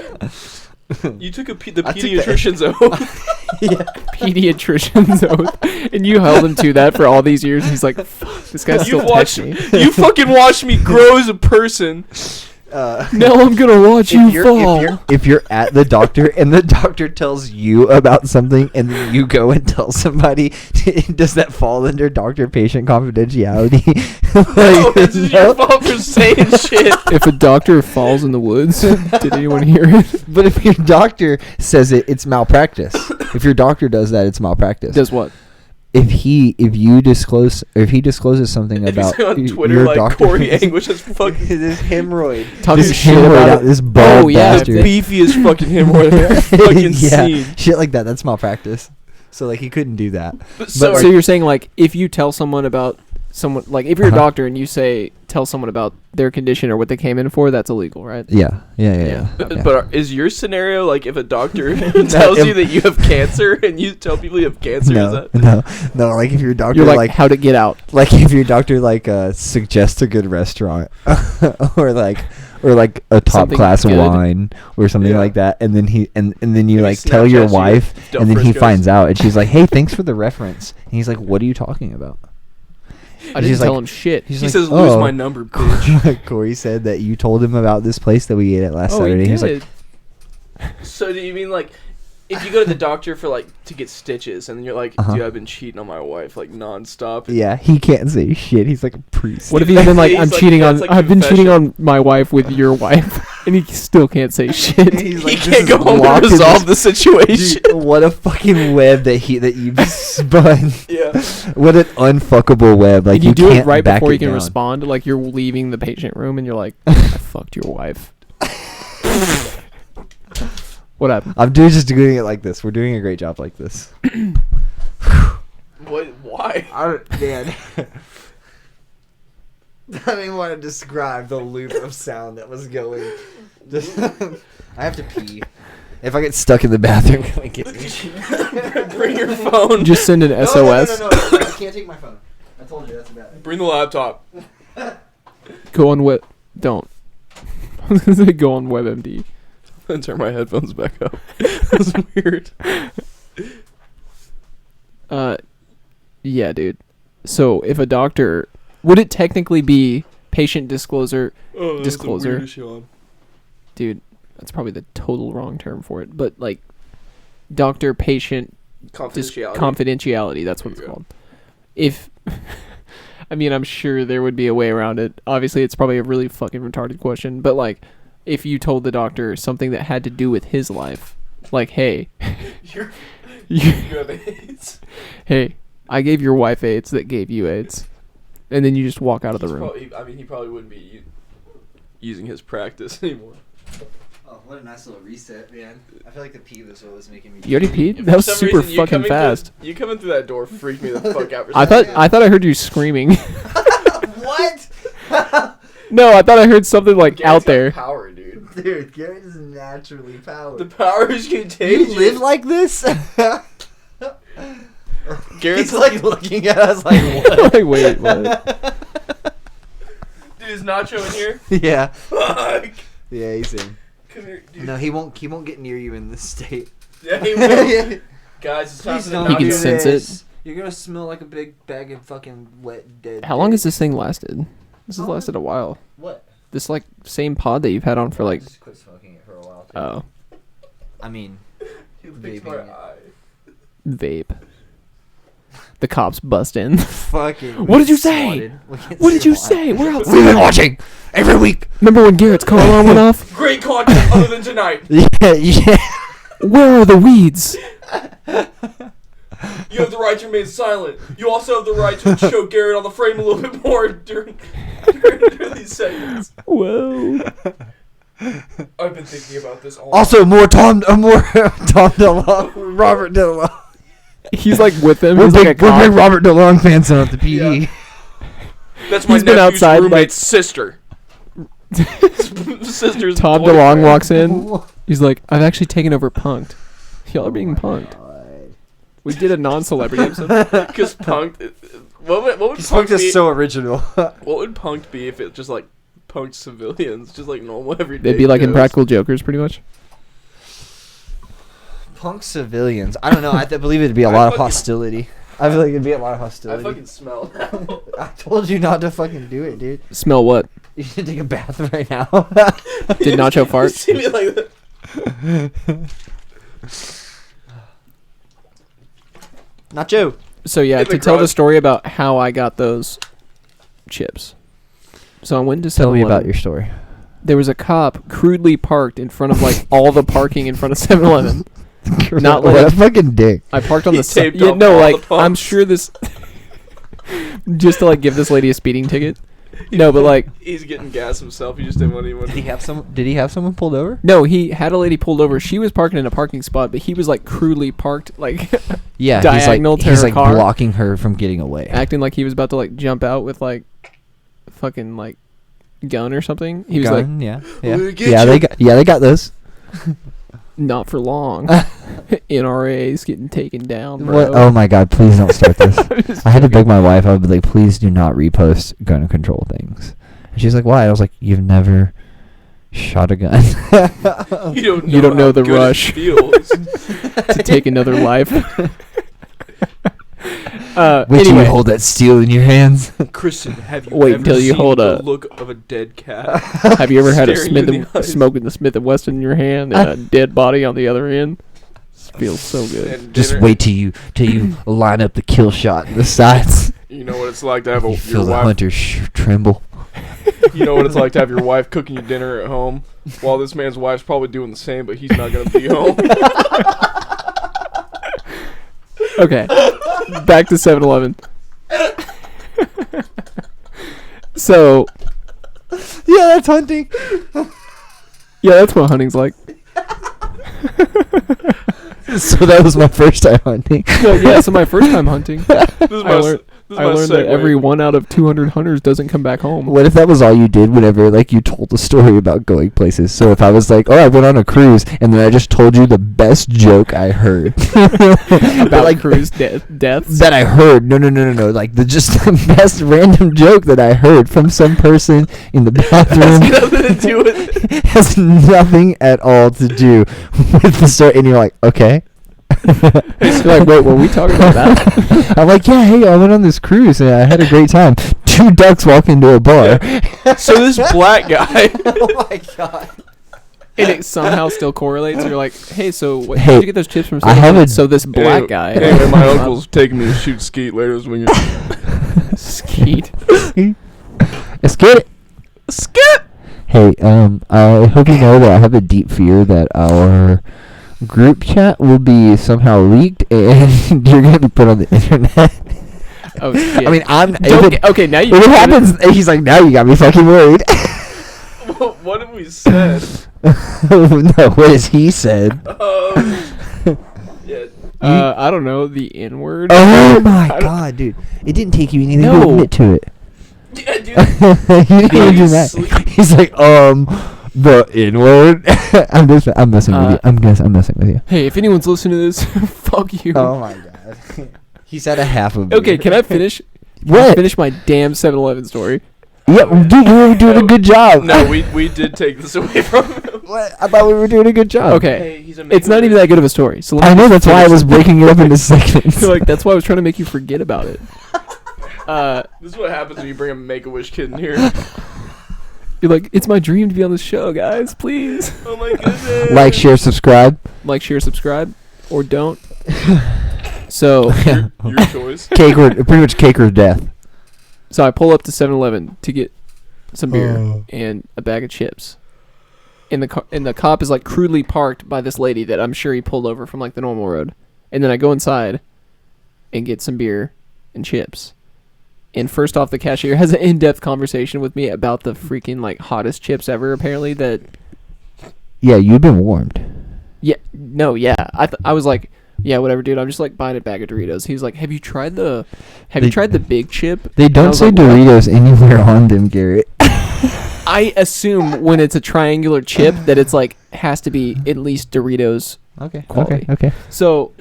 You took the I took the- pediatrician's oath. yeah. Pediatrician's oath. And you held him to that for all these years. And he's like, fuck, this guy still texts me. You fucking watched me grow as a person. Now I'm going to watch you fall. If you're at the doctor and the doctor tells you about something and then you go and tell somebody, does that fall under doctor-patient confidentiality? No, this is your fault for saying shit. If a doctor falls in the woods, did anyone hear it? But if your doctor says it, it's malpractice. If your doctor does that, it's malpractice. Does what? If he discloses something If about he's on y- Twitter your like doctor, Corey Anguish is fucking this hemorrhoid, Talking this shit hemorrhoid about out, it. this bald Oh, yeah, bastard. beefiest fucking hemorrhoid I've ever fucking yeah, seen. shit like that. That's malpractice. So like he couldn't do that. So, So you're saying like if you tell someone about someone, like if you're a doctor and you say tell someone about their condition or what they came in for, that's illegal, right? Yeah. but is your scenario like if a doctor tells you that you have cancer and you tell people you have cancer? No, Is that no. Like if your doctor You're like, how to get out. like if your doctor like suggests a good restaurant or like a top Something class good. wine or something Yeah. like that, and then he and then you Maybe like tell your Snapchats you wife, Del and then he Frisco's. finds out, and she's like, "Hey, thanks for the reference." And he's like, "What are you talking about?" I She's didn't tell like- him shit. He's he like, says, "Lose "Oh." my number, bitch." Corey said that you told him about this place that we ate at last Oh, Saturday. he He was did. like, So do you mean like if you go to the doctor for like to get stitches and then you're like, Uh-huh. dude, I've been cheating on my wife like nonstop. "Yeah, he can't say shit. He's like a priest." What if he's been like, He's I'm like, cheating that's on, like I've been cheating confession. on my wife with your wife, and he still can't say shit. He's He "This can't is go home locked and in resolve this-" the situation. Dude, what a fucking web that you spun. Yeah. What an unfuckable web. Like and you do can't it right back before it you can down. respond. Like you're leaving the patient room, and you're like, I fucked your wife. What happened? I'm doing it like this. We're doing a great job like this. What? Why? Man. I don't even want to describe the loop of sound that was going. Just, I have to pee. If I get stuck in the bathroom, can we get me? Bring your phone. Just send an SOS. No. I can't take my phone. I told you that's a bad thing. Bring the laptop. Go on web. Don't. I was gonna say go on WebMD. And turn my headphones back up. That's weird. Yeah, dude. So if a doctor, would it technically be patient disclosure? Oh, Disclosure. Dude, that's probably the total wrong term for it. But like, doctor patient confidentiality. That's what it's There you go. called. If, I mean, I'm sure there would be a way around it. Obviously, it's probably a really fucking retarded question. But like, if you told the doctor something that had to do with his life, like, hey, You you, have AIDS. hey, I gave your wife AIDS that gave you AIDS, and then you just walk out of the He's room. he probably wouldn't be using his practice anymore. Oh, what a nice little reset, man. I feel like the pee was making me. You already peed? If That for was some super reason you fucking coming fast. You coming through that door freaked me the fuck out. For I some thought I heard you screaming. What? No, I thought I heard something like Garrett's out got there. power, dude. Dude, Garrett is naturally powered. The power is contagious. You live like this? Garrett's He's like looking at us like, what? Like, wait, what? Dude, is Nacho in here? Yeah. Fuck. Yeah, he's in. Come here, dude. No, he won't get near you in this state. Yeah, he will. Guys, it's time for the He can Nacho. sense it. You're gonna smell like a big bag of fucking wet dead. How long has this thing lasted? This has lasted a while. What? This like same pod that you've had on for like Just quit smoking it for a while. oh I mean, He licks my Vaping it. eye. vape. The cops bust in. fucking. What did you say? What did you say? We're We've outside. been watching every week. Remember when Garrett's car alarm went off? Great content other than tonight. Yeah. Where are the weeds? You have the right to remain silent. You also have the right to choke Garrett on the frame a little bit more during these segments. Whoa. I've been thinking about this all Also, more Tom DeLong, Robert DeLong. He's like with them. We're He's big, like a we're big cop. Robert DeLong fans on the PD. Yeah. That's my He's been nephew's outside, roommate's sister. Sister's Tom boyfriend. DeLong walks in. He's like, I've actually taken over Punked. Y'all are being punked. We did a non-celebrity episode. Because punked. What would punked Punk be? is so original. What would punked be if it just like punked civilians, just like normal everyday? They'd be like Joes? Impractical Jokers, pretty much. Punk civilians. I don't know. I believe it'd be a I lot of fucking- hostility. I feel like it'd be a lot of I hostility. fucking smell now. I told you not to fucking do it, dude. Smell what? You should take a bath right now. Did Nacho You fart? see me like that. Nacho. So yeah, In the to tell the garage. story about how I got those chips. So I went to Tell me 7-Eleven. about your story. There was a cop crudely parked in front of like all the parking in front of 7-Eleven. Not what a like fucking dick. I parked on He the side. taped Yeah, up no, all like the I'm pumps. sure this just to like give this lady a speeding ticket. No, but like, He's getting gas himself. He just didn't want anyone. Did he have someone pulled over? no, he had a lady pulled over. She was parking in a parking spot, but he was like crudely parked, like Yeah, diagonal to he's her like car, blocking her from getting away. acting like he was about to like jump out with like fucking like gun or something. He was like, Gun, yeah, We'll get yeah. you. They got those. not for long. NRA's getting taken down, bro. What? Oh my God! Please don't start this. I'm just I had to joking. beg my wife. I would be like, please do not repost gun control things. And she's like, why? I was like, you've never shot a gun. You don't know how the good it rush. feels. to take another life. Wait till Anyway, you hold that steel in your hands. Christian, have you Wait ever till you seen hold the a- look of a dead cat? have you ever had a staring you in Smith the and, eyes? smoking the Smith and Wesson in your hand and a dead body on the other end? This feels so good. And Just dinner- wait till you line up the kill shot in the sides. You know what it's like to have You your feel the wife. hunter tremble. You know what it's like to have your wife cooking you dinner at home, while this man's wife's probably doing the same, but he's not gonna be home. Okay, back to 7-Eleven. So, Yeah, that's hunting. yeah, that's what hunting's like. So that was my first time hunting. Yeah, so my first time hunting, This is I my, learned, this is I my learned that segue. every 1 out of 200 hunters doesn't come back home. What if that was all you did whenever, like, you told the story about going places? So if I was like, oh, I went on a cruise, and then I just told you the best joke I heard. About like, cruise deaths. that I heard. No. Like, just the best random joke that I heard from some person in the bathroom. Has nothing to do with it. Has nothing at all to do with the story. And you're like, okay. You're like, wait, were we talking about that? I'm like, yeah, hey, I went on this cruise and I had a great time. 2 ducks walk into a bar. So this black guy. Oh my God. And it somehow still correlates. You're like, hey, so what, Hey, did you get those chips from? I have 7-Eleven? a- So this black guy. Anyway, my uncle's taking me to shoot skeet later this weekend. Skeet. Let's get it. Skip. Hey, I hope you know that I have a deep fear that our group chat will be somehow leaked and you're gonna be put on the internet. Oh shit. I mean, okay, now you. if it happens, he's like, now you got me fucking worried. What have we said? No, what has he said? Yeah. I don't know the N word. Oh my I don't- God, dude! It didn't take you anything No. to admit to it. Yeah, dude. You didn't even do you that. sleep? He's like, the N word. I'm messing with you. I'm messing with you. Hey, if anyone's listening to this, fuck you. Oh my God. He's had a half of. Okay, can I finish? What? Finish my damn 7-Eleven story. Yeah, dude, we were doing a good job. No, we did take this away from him. What? I thought we were doing a good job. Okay, Hey, he's a it's not even that good of a story. So let I me know, just that's why I finish was this. breaking it up into segments. Like that's why I was trying to make you forget about it. This is what happens when you bring a Make-A-Wish kid in here. You're like, it's my dream to be on this show, guys. Please Oh my goodness. Like, share, subscribe. like, share, subscribe, or don't. So, Your choice. Cake or pretty much cake or death. so I pull up to 7-Eleven to get some beer and a bag of chips. And the cop is like crudely parked by this lady that I'm sure he pulled over from like the normal road. And then I go inside and get some beer and chips. And first off, the cashier has an in-depth conversation with me about the freaking like hottest chips ever. Apparently, that Yeah, you've been warned. I was like, yeah, whatever, dude. I'm just like buying a bag of Doritos. He's like, have you tried the big chip? They And I don't was say like, "What?" Doritos anywhere on them, Garrett. I assume when it's a triangular chip that it's like has to be at least Doritos. Okay. Quality. Okay. So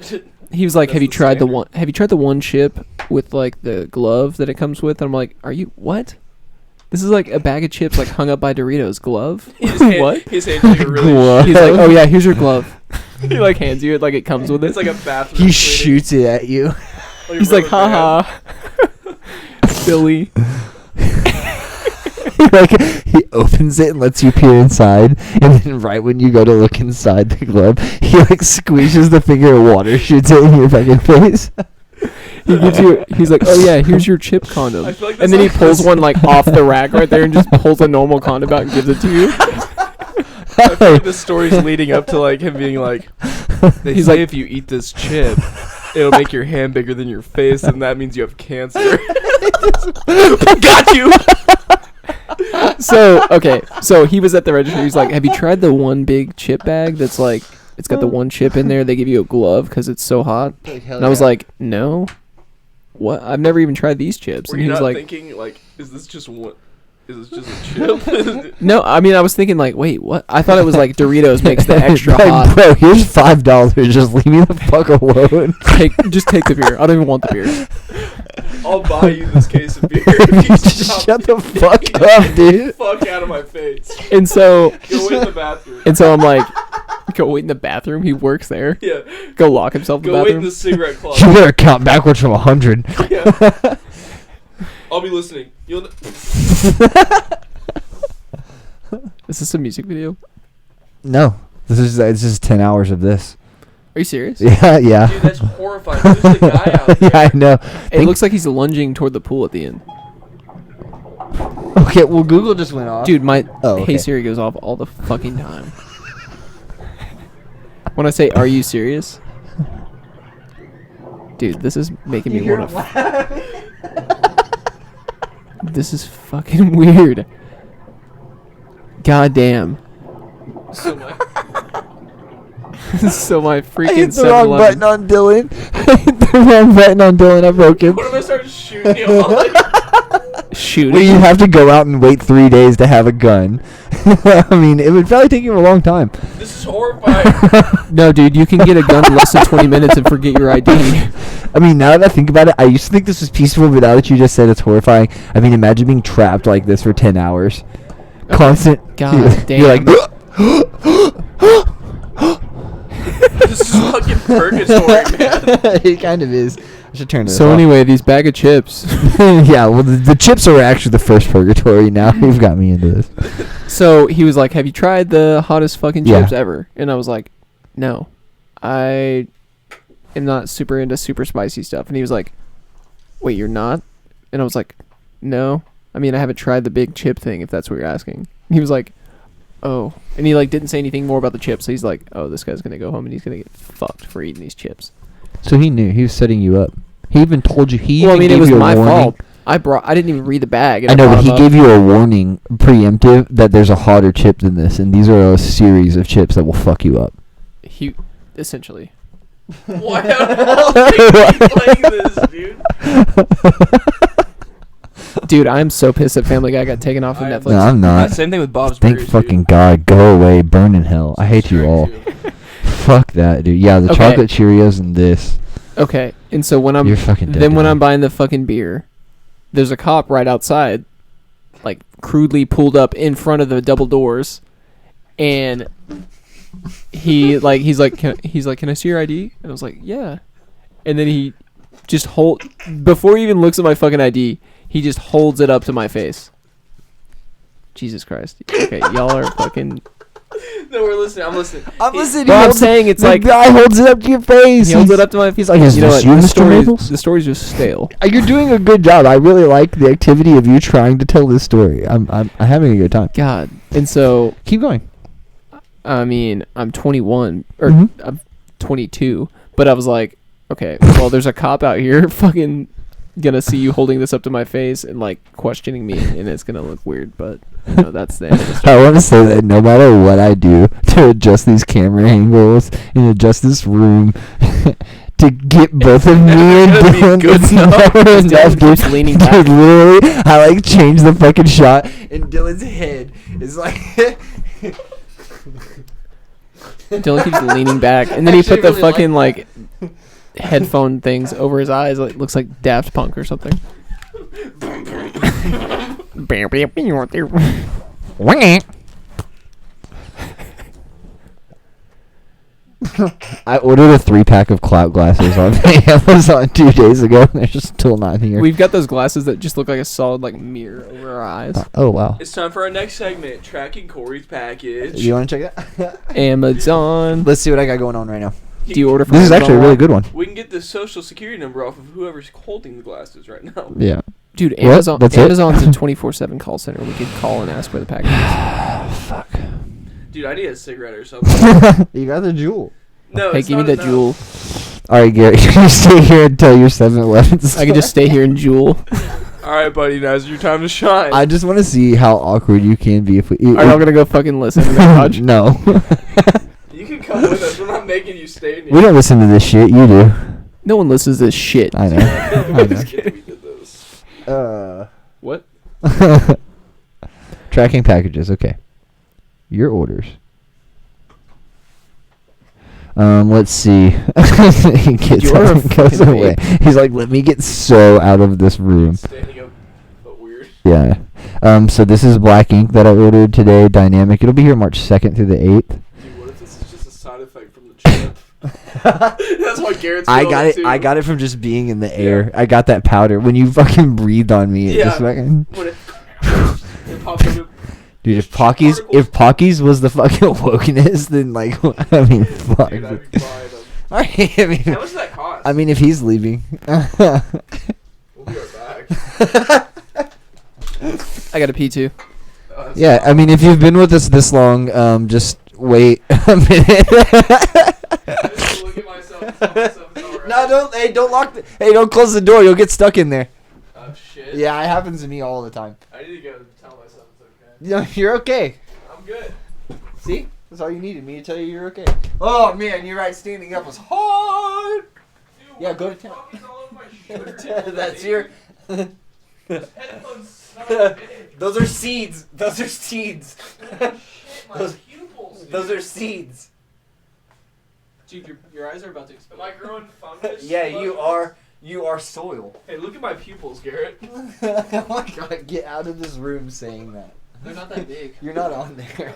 he was like, That's "Have you the tried the standard. one? Have you tried the one chip with like the glove that it comes with?" And I'm like, "Are you what? This is like a bag of chips like hung up by Doritos glove. What?" His hands like a really Glove. He's like, "Oh yeah, here's your glove." He like hands you it like it comes with it. It's like a bathroom. He cleaning. shoots it at you. Like He's like, rubber band. "Ha ha, silly." Like, he opens it and lets you peer inside, and then right when you go to look inside the glove, he like squeezes the finger and water shoots it in your fucking face. He gives you. He's like, "Oh yeah, here's your chip condom." I feel like And this then he like- pulls one like off the rack right there and just pulls a normal condom out and gives it to you. I feel like the story's leading up to like him being like, they He's say like- if you eat this chip, it'll make your hand bigger than your face, and that means you have cancer. Got you. So he was at the register. He's like, "Have you tried the one big chip bag that's like, it's got the one chip in there? They give you a glove because it's so hot." And I was like, "No, what? I've never even tried these chips." Were And you he was not like, thinking like, is this just a chip? "No, I mean, I was thinking like, wait, what? I thought it was like Doritos makes the extra Like, hot. bro, here's $5. Just leave me the fuck alone. Just take the beer. I don't even want the beer." I'll buy you this case of beer. If you Just stop shut the thinking. fuck up, dude. Fuck out of my face. And so, Go in the bathroom. and so I'm like, "Go wait in the bathroom." He works there. Yeah. Go lock himself in the Go wait in bathroom. the cigarette You closet. better count backwards from 100. Yeah. I'll be listening. Is this a music video? No, this is 10 hours of this. Are you serious? Yeah, yeah. Dude, that's horrifying. There's a guy out there. Yeah, I know. It looks like he's lunging toward the pool at the end. Okay, well, Google just went off. Dude, my Oh, okay. Hey Siri goes off all the fucking time. When I say, "Are you serious?" Dude, this is making me want to. This is fucking weird. God damn. So my So my I freaking hit the wrong 7-Eleven. button on Dylan. I hit the wrong button on Dylan. I broke him. what if I start shooting you all like, Shooting. Well, you have to go out and wait 3 days to have a gun. I mean, it would probably take you a long time. this is horrifying. No, dude, you can get a gun in less than 20 minutes and forget your ID. I mean, now that I think about it, I used to think this was peaceful, but now that you just said it's horrifying, I mean, imagine being trapped like this for 10 hours. Constant. God damn. You're like, This is fucking purgatory, man. it kind of is. I should turn this So off. anyway, these bag of chips. Yeah, well, the chips are actually the first purgatory. Now you've got me into this. So he was like, "Have you tried the hottest fucking Yeah. chips ever?" And I was like, "No, I am not super into super spicy stuff." And he was like, "Wait, you're not?" And I was like, "No, I mean, I haven't tried the big chip thing, if that's what you're asking." And he was like, "Oh," and he like didn't say anything more about the chips. So he's like, "Oh, this guy's gonna go home and he's gonna get fucked for eating these chips." So he knew. He was setting you up. He even told you. He Well, I even mean, it gave was you a my warning. fault. I didn't even read the bag. And I know, brought but he him up. gave you a warning, preemptive, that there's a hotter chip than this, and these are a series of chips that will fuck you up. He essentially. Why are you playing this, dude? Dude, I'm so pissed that Family Guy got taken off of Netflix. No, I'm not. Same thing with Bob's Thank Burgers, fucking dude. God. Go away. Burn in hell. I hate you Shrek all. too. Fuck that, dude. Yeah, the Okay. chocolate Cheerios and this. Okay, and so when I'm You're fucking dead then when to me. I'm buying the fucking beer, there's a cop right outside, like crudely pulled up in front of the double doors, and he's like, "Can I see your ID?" And I was like, "Yeah," and then he just before he even looks at my fucking ID, he just holds it up to my face. Jesus Christ. Okay, y'all are fucking. No, we're listening. I'm listening. I'm listening. Well, I'm saying it's the like guy holds it up to your face. he holds it up to my. He's like, "Is you know this what? you, The Mr. story Maples?" the story's just stale. You're doing a good job. I really like the activity of you trying to tell this story. I'm having a good time. God. And so Keep going. I mean, I'm 21 or Mhm. I'm 22, but I was like, okay, well, there's a cop out here fucking gonna see you holding this up to my face and like questioning me, and it's gonna look weird, but you know, that's the end of the story. I want to say that no matter what I do to adjust these camera angles and adjust this room to get both of me and never gonna be Dylan, good it's enough. never Dylan enough, keeps dude. leaning Dude, back. literally, I like change the fucking shot, and Dylan's head is like. Dylan keeps leaning back, and then he Actually put the really like fucking like headphone things over his eyes, like looks like Daft Punk or something. I ordered a 3-pack of clout glasses on Amazon 2 days ago, and they're still not here. We've got those glasses that just look like a solid like mirror over our eyes. Oh wow! It's time for our next segment, tracking Corey's package. Do you want to check that? Amazon. Let's see what I got going on right now. Do you order from This is Amazon actually a really Live? good one. We can get the social security number off of whoever's holding the glasses right now. Yeah. Dude, What? Amazon. That's it? Amazon's a 24/7 call center. We could call and ask where the package is. Fuck. Dude, I need a cigarette or something. You got the jewel. No, Hey, it's give me not that enough. jewel. All right, Gary. You stay here until your 7-Eleven. I can just stay here and jewel. All right, buddy. Now's your time to shine. I just want to see how awkward you can be if we. Are y'all gonna go fucking listen to that Hodge? No. You can come with us. We're not making you stay. We don't listen to this shit. You do. No one listens to this shit. I know. I know. We did this. What? Tracking packages. Okay. Your orders. Let's see. He gets You're up a and goes fucking away. He's like, let me get so out of this room. Standing up, but weird. Yeah. So this is black ink that I ordered today. Dynamic. It'll be here March 2nd through the 8th. Dude, what if this is just a side effect from the chip? That's why Garrett's. I feeling got it. too. I got it from just being in the air. I got that powder. When you fucking breathed on me, it just fucking. When it pops up. Dude, if Pockies was the fucking wokeness, then like, I mean, fuck. Dude, I'd be buying them. I mean, How much does that cost? I mean, if he's leaving. We'll be right back. I got a pee too. Yeah, I mean, if you've been with us this long, just wait a minute. Look at myself. Tell myself it's all right. No, don't lock don't close the door. You'll get stuck in there. Oh shit. Yeah, it happens to me all the time. I need to go tell myself it's okay. No, you're okay. I'm good. See? That's all you needed, me to tell you you're okay. Oh, man, you're right. Standing up was hard. Dude, Yeah, what go the to town. fuck is all over my shirt? That's your... Headphones smell big. Those are seeds. Those are seeds. Shit, my Those- pupils. Dude. Those are seeds. Dude, your eyes are about to Am explode. I growing fungus? Yeah, you are. You are soil. Hey, look at my pupils, Garrett. Oh my god, get out of this room saying that. They're not that big. You're not on there.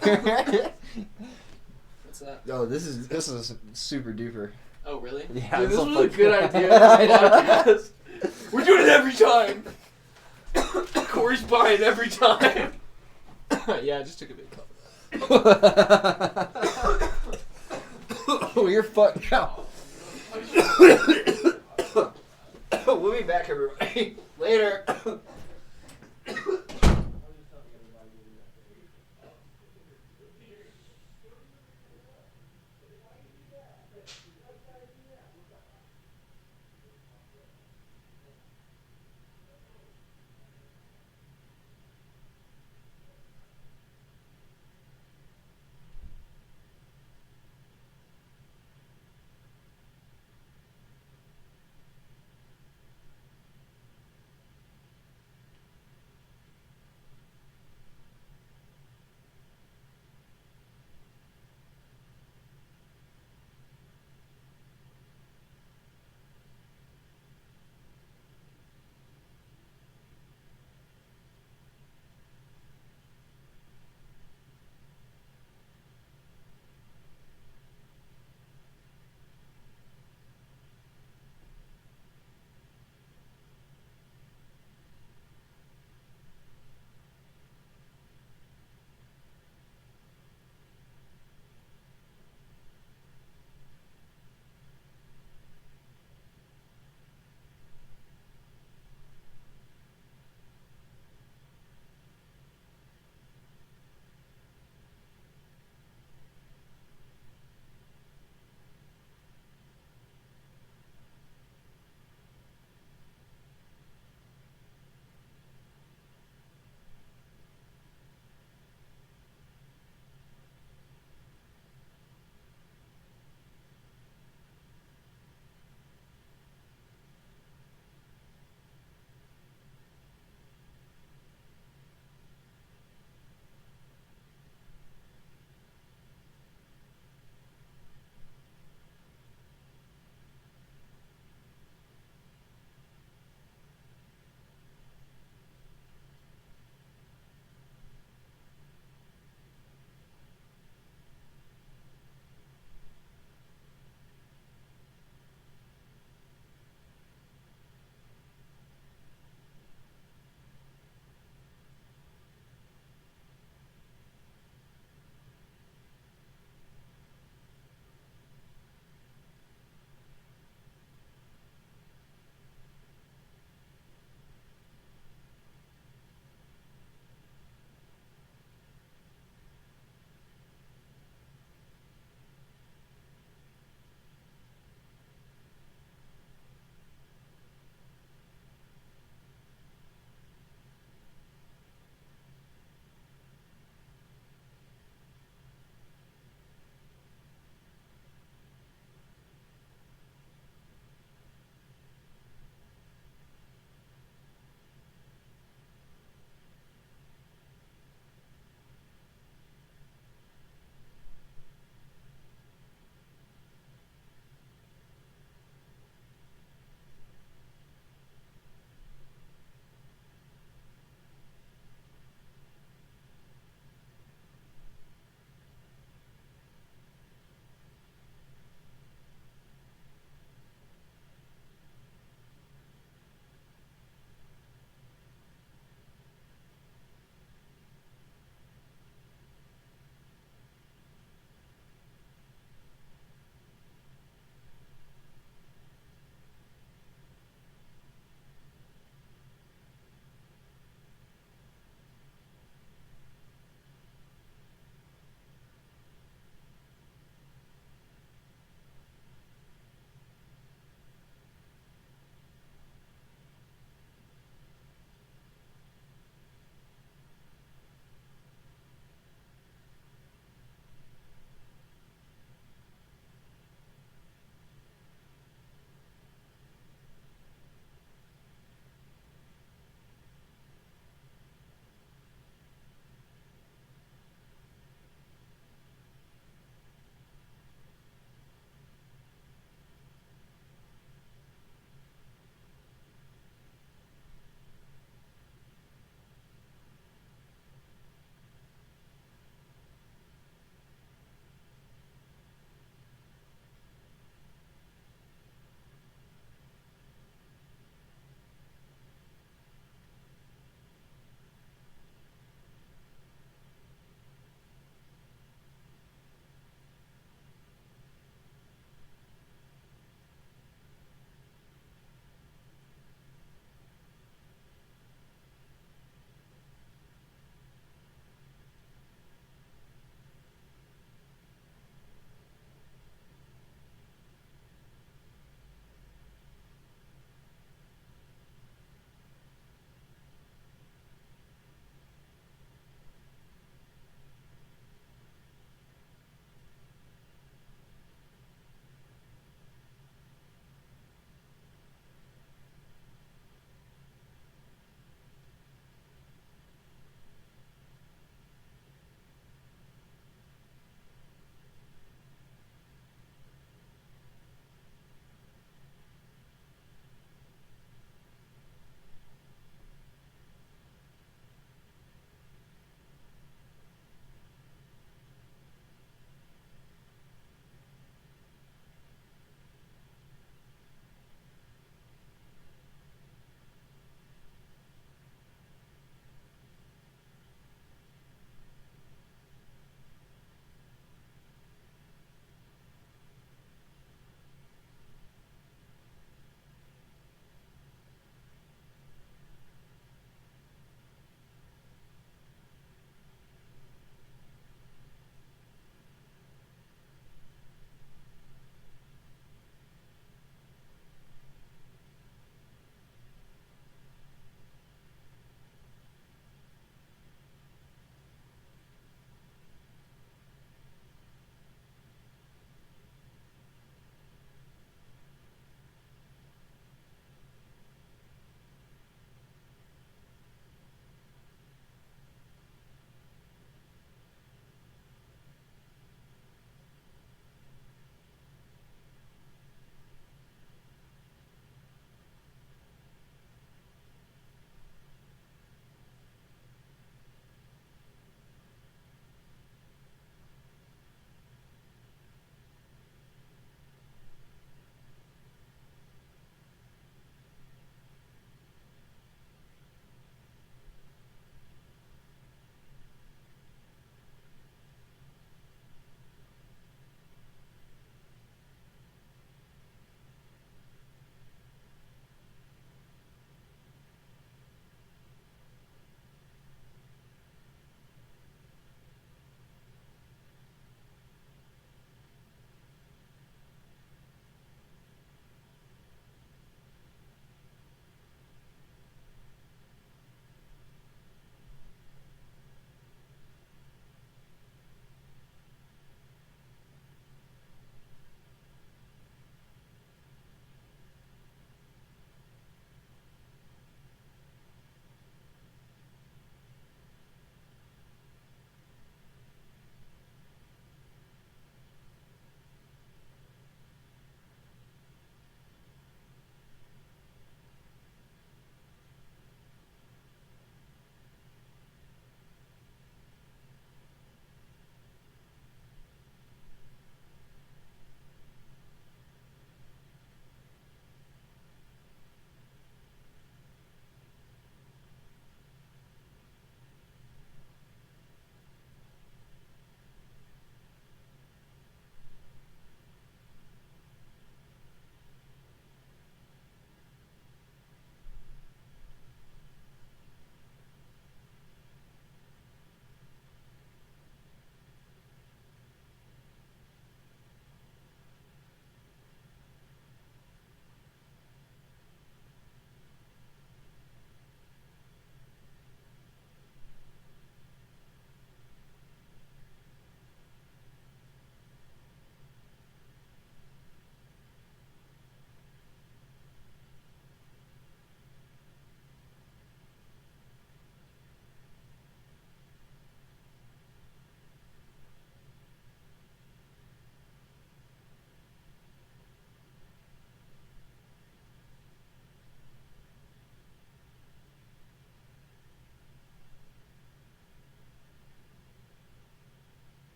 What's that? Oh, this is super duper. Oh, really? Yeah, Dude, this will was a fuck- good idea. I know. Podcast. We're doing it every time. Corey's buying every time. Yeah, I just took a big cup. Oh, you're fucked now. We'll be back, everybody. Later.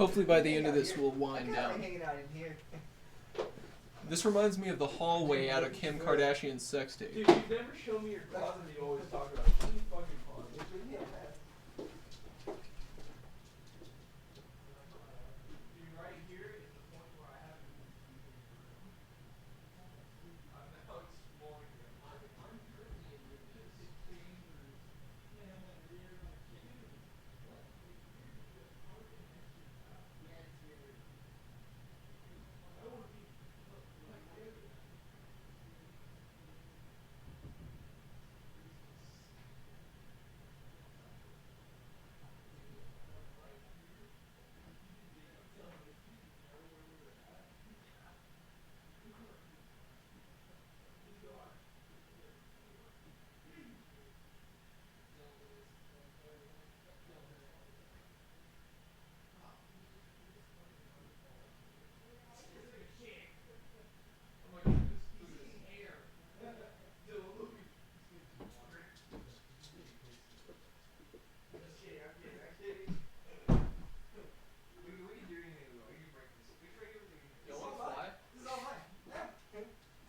Hopefully by the end of this we'll wind down. Hanging out in here. This reminds me of the hallway out of Kim Kardashian's sex tape. Dude, you've never shown me your closet and you always talk about it. Show me fucking closet. Dude, right here is the point where I haven't I'm now exploring it. I'm currently in this chambers. Man, like, you're in a kid. What? Yeah, it's weird. I don't want to be like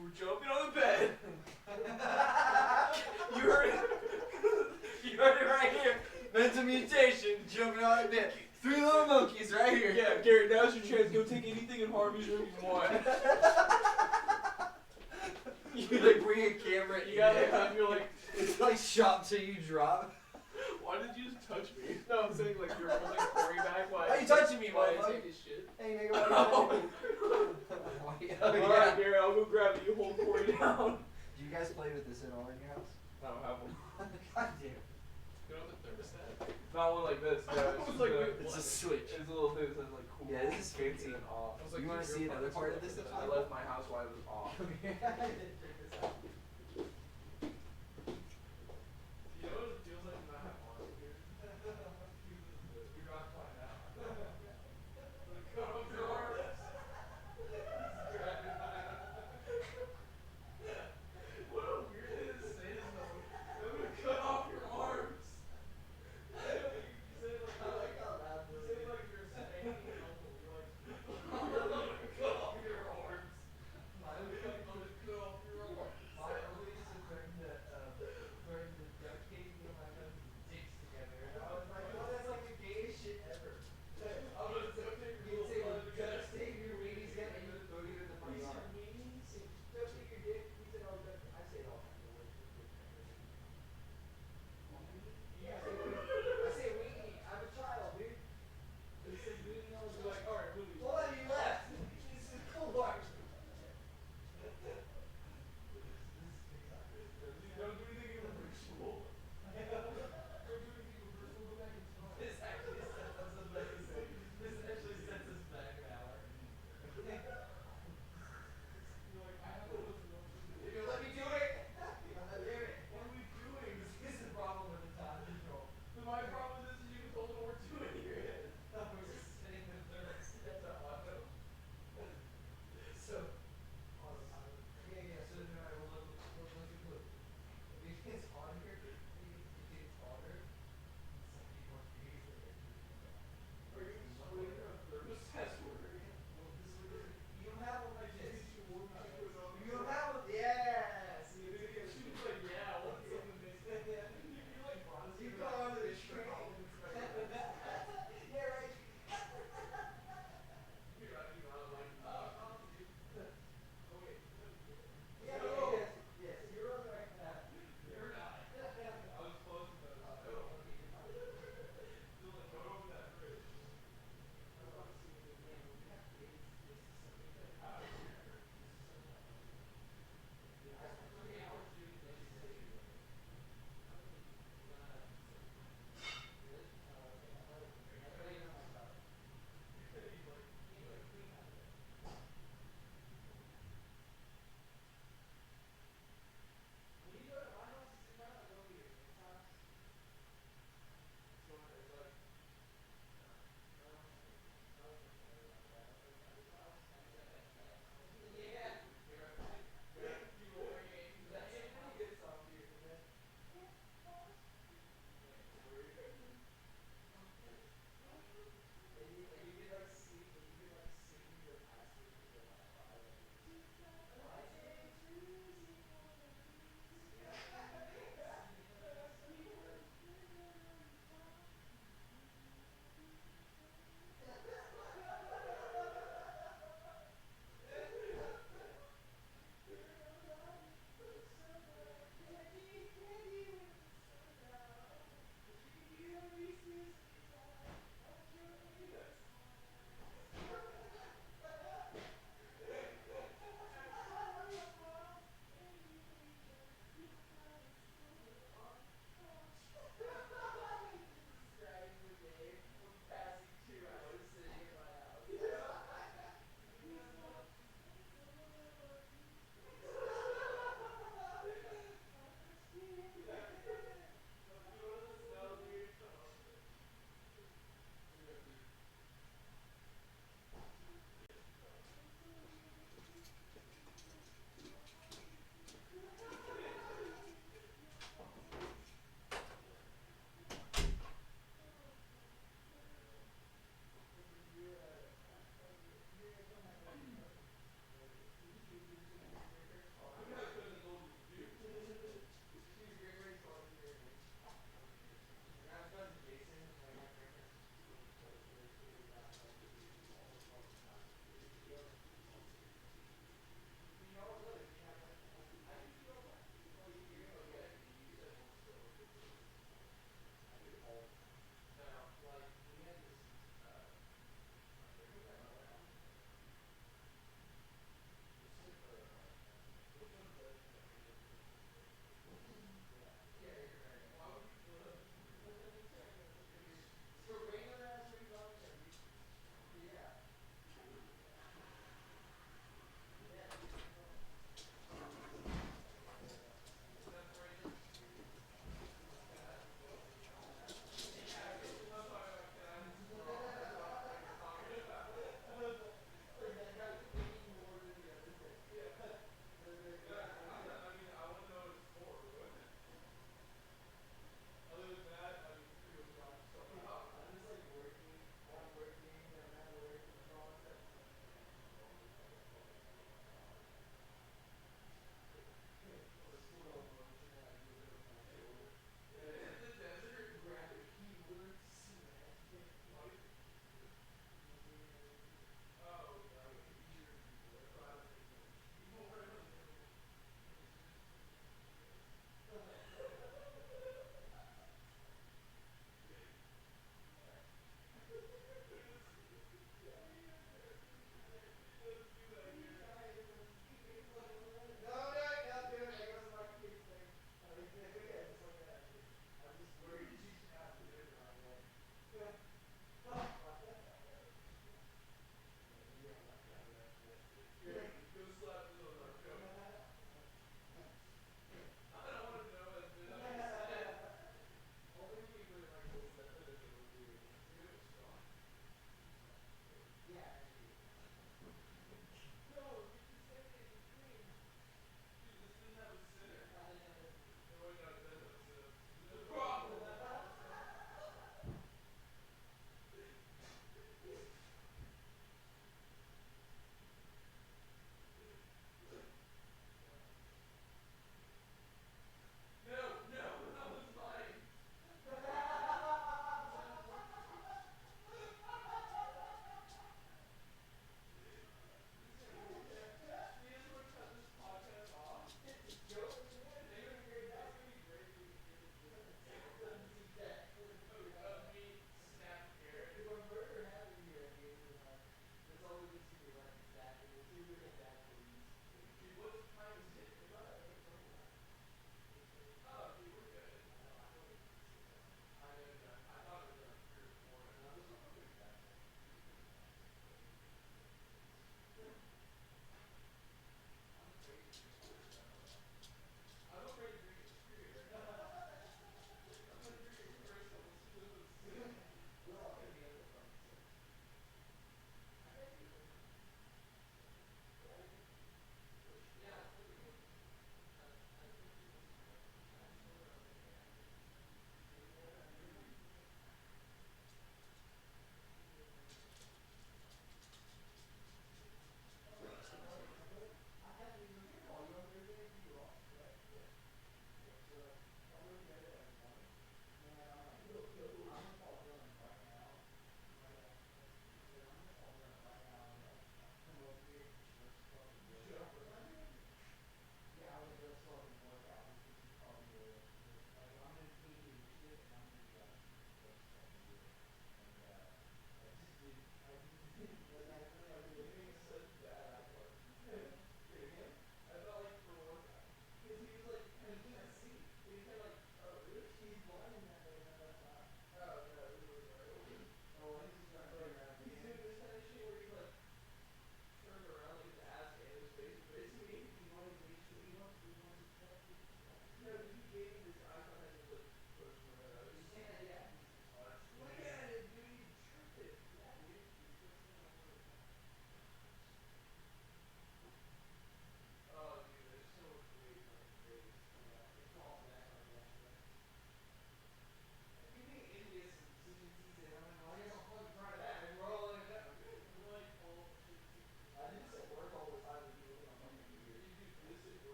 we're jumping on the bed. You heard it. You heard it right here. Mental mutation, jumping on the bed. 3 little monkeys right here. Yeah, Garrett, now's your chance. Go take anything in Harvey's room you want. You like bring a camera. You gotta have your like. It's like shot till you drop. Why did you just touch me? No, I'm saying like you're holding Corey back. Why Why are you touching me, Why motherfucker? take his shit? Hey, nigga, what are you doing? Alright, Garrett, I'll go grab it. You hold Corey down. Do you guys play with this at all in your house? I don't have one. God damn. You know the thermostat? Not one like this. No, it's just like, a, wait, it's what? a switch. It's a little thing that says like cool. Yeah, this is fancy. And off. I was like, You wanna dude, see your another part of apartment's this I episode? left my house while it was off. Check this out. You know what it feels like to not have arms here? You're not quite out. Cut off your arms. What a weird thing to say to someone. I'm gonna cut off your arms. You say it like you're a spanking uncle. You're like, I'm gonna cut off your arms. I'm gonna cut off your arms.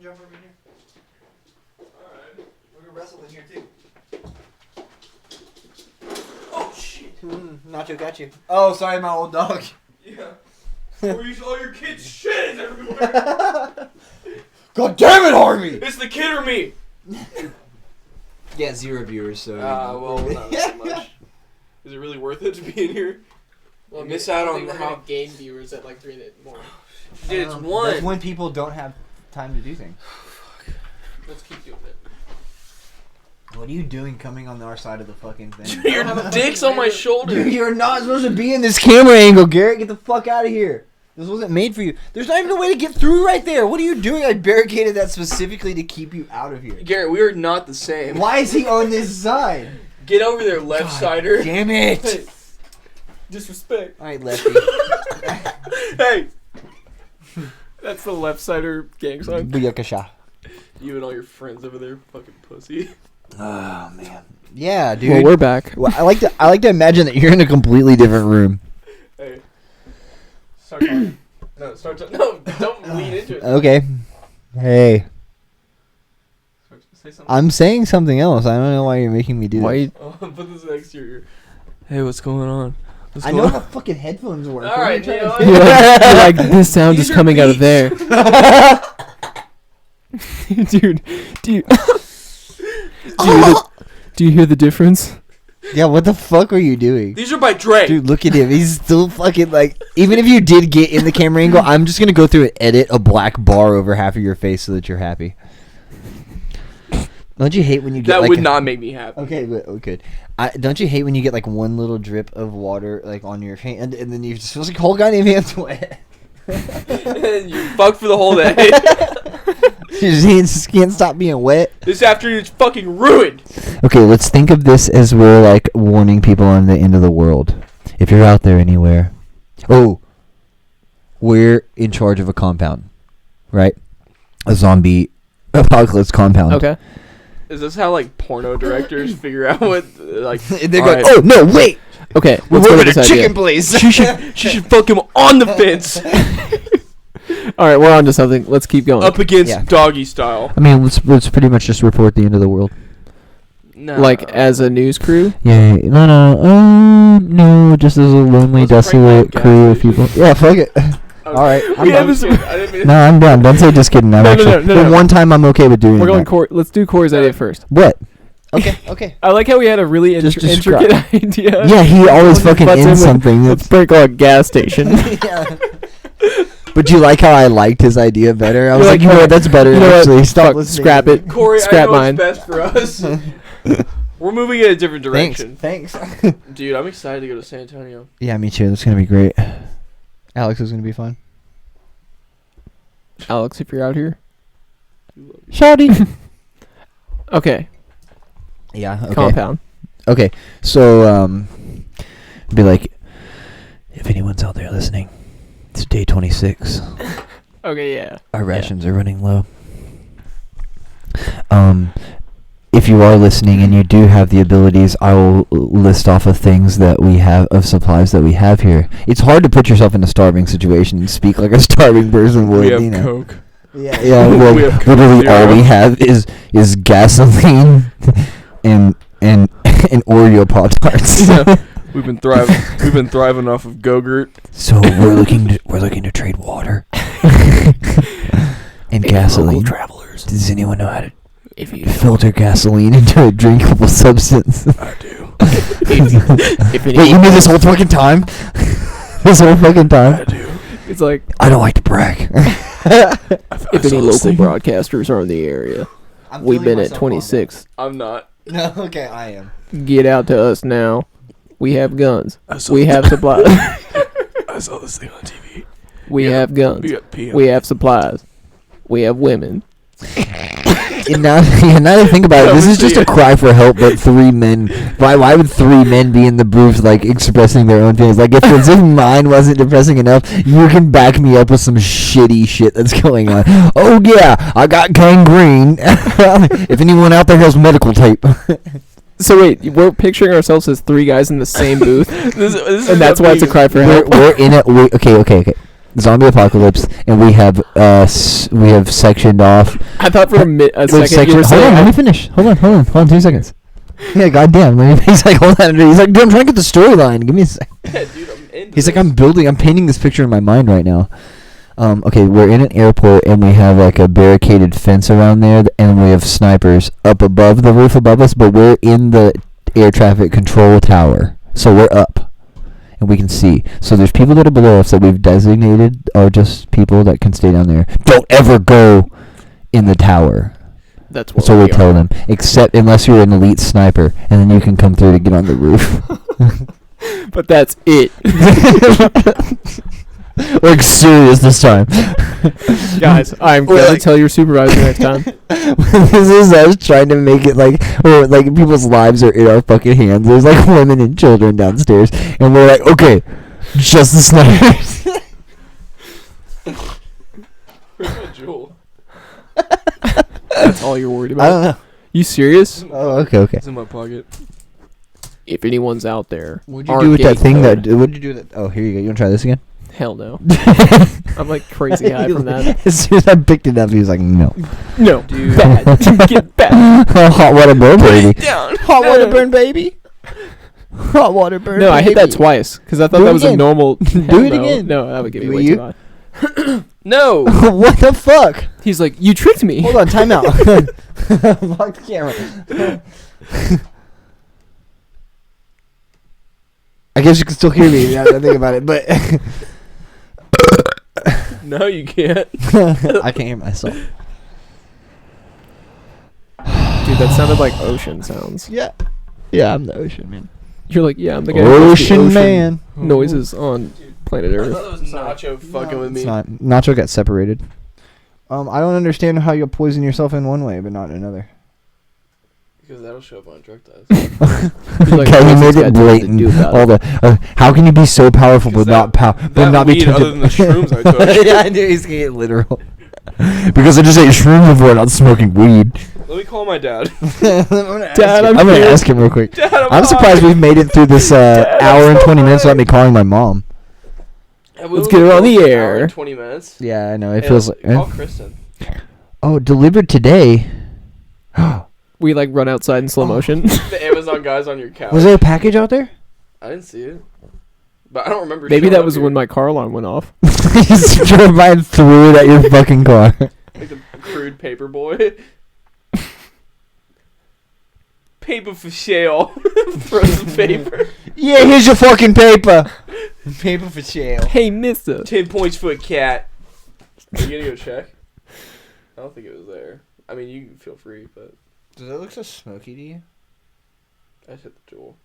jump over here. Alright. We're gonna wrestle in here too. Oh shit. Nacho got you. Oh, sorry, my old dog. Yeah. Where you all your kids' shit is everywhere. God damn it, Harvey! It's the kid or me. Yeah, 0 viewers. So. Well, not that much. Is it really worth it to be in here? Well, miss out on we're how- gonna gain viewers at like 3 in the morning. Dude, it's That's one. when people don't have time to do things. Let's keep doing it. What are you doing coming on our side of the fucking thing? Your dick's on my shoulder. You're not supposed to be in this camera angle, Garrett. Get the fuck out of here. This wasn't made for you. There's not even a way to get through right there. What are you doing? I barricaded that specifically to keep you out of here. Garrett, we are not the same. Why is he on this side? Get over there, left-sider. Damn it. Hey, disrespect. Alright, Lefty. Hey, That's the left-sider gang sign. Booyakasha. you and all your friends over there, fucking pussy. Oh, man. Yeah, dude. Well, we're back. Well, I like to imagine that you're in a completely different room. Hey, start talking. No, start talking. No, don't lean into it. Okay. Hey. Say something. I'm saying something else. I don't know why you're making me do Why? this. Oh, put this next to your ear. Hey, what's going on? What's I going know on? how fucking headphones work. All right, You're like, this sound These is are coming out of there. beats. Dude, do you hear the difference? Yeah, what the fuck are you doing? These are by Dre. Dude, look at him. He's still fucking like. Even if you did get in the camera angle, I'm just gonna go through and edit a black bar over half of your face so that you're happy. Don't you hate when you get that like would not make me happy. Okay, but good. Don't you hate when you get like one little drip of water like on your hand and then you just feel like whole goddamn hand's wet? And you fuck for the whole day. Your hands just can't stop being wet. This afternoon's fucking ruined. Okay, let's think of this as we're like warning people on the end of the world. If you're out there anywhere. Oh, we're in charge of a compound, right? A zombie apocalypse compound. Okay. Is this how like porno directors figure out what like? They're all going, right, oh no, wait! Okay, We're let's go to moving this a idea. chicken place. she should fuck him on the fence, All right, we're on to something. Let's keep going. up against Yeah. doggy style. I mean, let's pretty much just report the end of the world. No. Like as a news crew. Yeah, no, just as a lonely, Let's prank my desolate gas crew of station. people. Yeah, fuck it. Okay. All right, I'm Yeah, done. I didn't mean No, I'm done. Don't say just kidding. I'm No, no, actually, no, no, the no. one time I'm okay with doing We're going that. Let's do Corey's idea first. What? Okay. I like how we had a really Just describe- intricate idea. Yeah, he always Someone fucking butts in ends with, something. Let's break a gas station. Yeah. But you like how I liked his idea better? I was You're like, you know what? That's better. You know what? Actually, stop Fuck, listening. scrap it. Corey, Scrap I know mine. what's best for us. We're moving in a different direction. Thanks. Dude, I'm excited to go to San Antonio. Yeah, me too. That's gonna be great. Alex is gonna be fun. Alex, if you're out here. Shouty. Okay. Yeah. Okay. Compound. Okay. So, be like, if anyone's out there listening, it's day 26. Okay, yeah. Our rations are running low. If you are listening and you do have the abilities, I will list off of things that we have, of supplies that we have here. It's hard to put yourself in a starving situation and speak like a starving person would. We have you know? Coke. Yeah. Well, We have literally all Zero. we have is gasoline and Oreo Pop Tarts. Yeah. We've been thriving off of Go-Gurt. So we're looking to trade water and gasoline. Travelers. Does anyone know how to If you filter gasoline into a drinkable substance? I do. if Wait, you made this whole fucking time? This whole fucking I time? do. It's like I don't like to brag. if any local broadcasters are in the area, we've been at 26. I'm not. No, okay, I am. Get out to us now. We have guns. I saw We have supplies. I saw this thing on TV. We Yeah. have guns. We got pee on We it. have supplies. We have women. And now that I think about it, this is just a cry for help. But 3 men. Why would 3 men be in the booth, like expressing their own feelings? Like if mine wasn't depressing enough, you can back me up with some shitty shit that's going on. Oh yeah, I got gangrene. If anyone out there has medical tape. So wait, we're picturing ourselves as 3 guys in the same booth, This and that's why it's a cry for help. We're in it. Okay. zombie apocalypse, and we have we have sectioned off. I thought for a second Section, you were hold on, saying let me finish. Hold on, 2 seconds. Yeah, goddamn. He's like, hold on. He's like, dude, I'm trying to get the storyline. Give me a sec. Yeah, dude, I'm into He's like, this. I'm painting this picture in my mind right now. Okay, we're in an airport and we have like a barricaded fence around there, and we have snipers up above the roof above us, but we're in the air traffic control tower, so we're up and we can see. So there's people that are below us that we've designated are just people that can stay down there. Don't ever go in the tower. that's what So we we tell are. them, except unless you're an elite sniper, and then you can come through to get on the roof. But that's it. Like serious this time. Guys, I'm We're gonna like- tell your supervisor next time. This is us trying to make it like, or like people's lives are in our fucking hands. There's like women and children downstairs, and we're like, okay, just the snipers. Where's my jewel? That's all you're worried I about. don't know. You serious? Oh, okay. It's in my pocket. If anyone's out there, What'd you do with that thing that? What'd you do with that? Oh, here you go. You want to try this again? Hell no. I'm like crazy high from that. As soon as I picked it up, he was like, no. No, Dude. bad. Get back. Hot water burn, baby. Down. Hot water burn, baby. Hot water burn. No, I hit that baby. twice because I thought Do that it was a again. normal. Do Hell it no. again. No, that would give Do me way you? too high. No. What the fuck? He's like, you tricked me. Hold on, time out. Fuck the camera. I guess you can still hear me now that I think about it, but No, you can't. I can't hear myself. Dude, that sounded like ocean sounds. Yeah. Yeah, I'm the ocean man. You're like, yeah, I'm the guy who makes the Ocean man. noises on planet I Earth. thought it was Nacho fucking with It's me. not. Nacho got separated. I don't understand how you'll poison yourself in one way, but not in another. Because that'll show up on a drug test. He's like, Okay, he what's made this guy it doing to blatant. do about All it? the how can you be so powerful but Because but not be weed tempted? other than the shrooms I took. Yeah, I knew he's gonna get literal. Because I just ate shrooms before, not smoking weed. Let me call my dad. Dad, I'm gonna here. ask him real quick. Dad, I'm surprised we've made it through this hour and 20 minutes without me calling my mom. Let's get her on the air. 20 minutes. Yeah, I know. It Hey, feels let's like. call Kristen. Oh, delivered today. We like run outside in slow motion. The Amazon guy's on your couch. Was there a package out there? I didn't see it. But I don't remember. Maybe showing that up was here. when my car alarm went off. You just drove by and threw it at your fucking car. Like the crude paper boy. Paper for sale. Frozen paper. Yeah, here's your fucking paper. Paper for jail. Hey, mister. 10 points for a cat. Are you gonna go check? I don't think it was there. I mean, you can feel free, but Does it look so smoky to you? I just hit the jewel.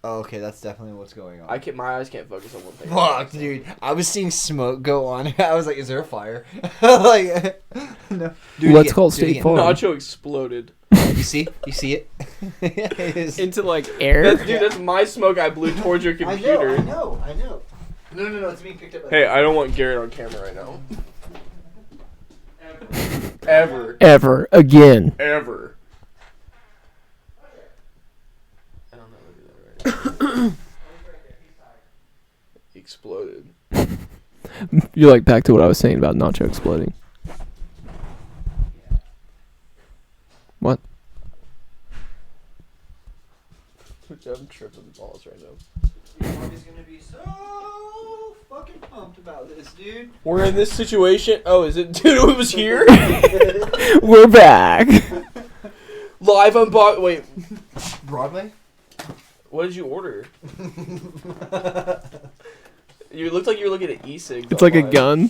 Oh, okay, that's definitely what's going on. My eyes can't focus on one thing. Fuck, dude. I was seeing smoke go on. I was like, is there a fire? Like, no. Do it Let's again, call do it State again. Farm. Nacho exploded. You see? You see it? It is- Into like air. That's my smoke I blew towards your computer. I know. No, it's being picked up. Hey, I don't want Garrett on camera right now. Ever. Ever again. Ever. I don't know where to do that right now. He exploded. You're like back to what I was saying about Nacho exploding. What? I'm tripping balls right now. He's gonna be so fucking pumped about this, dude. We're in this situation. Oh, is it? Dude, it was here? We're back. Live unbox. Wait, Broadway? what did you order? You looked like you were looking at e-cigs. It's like a online. gun.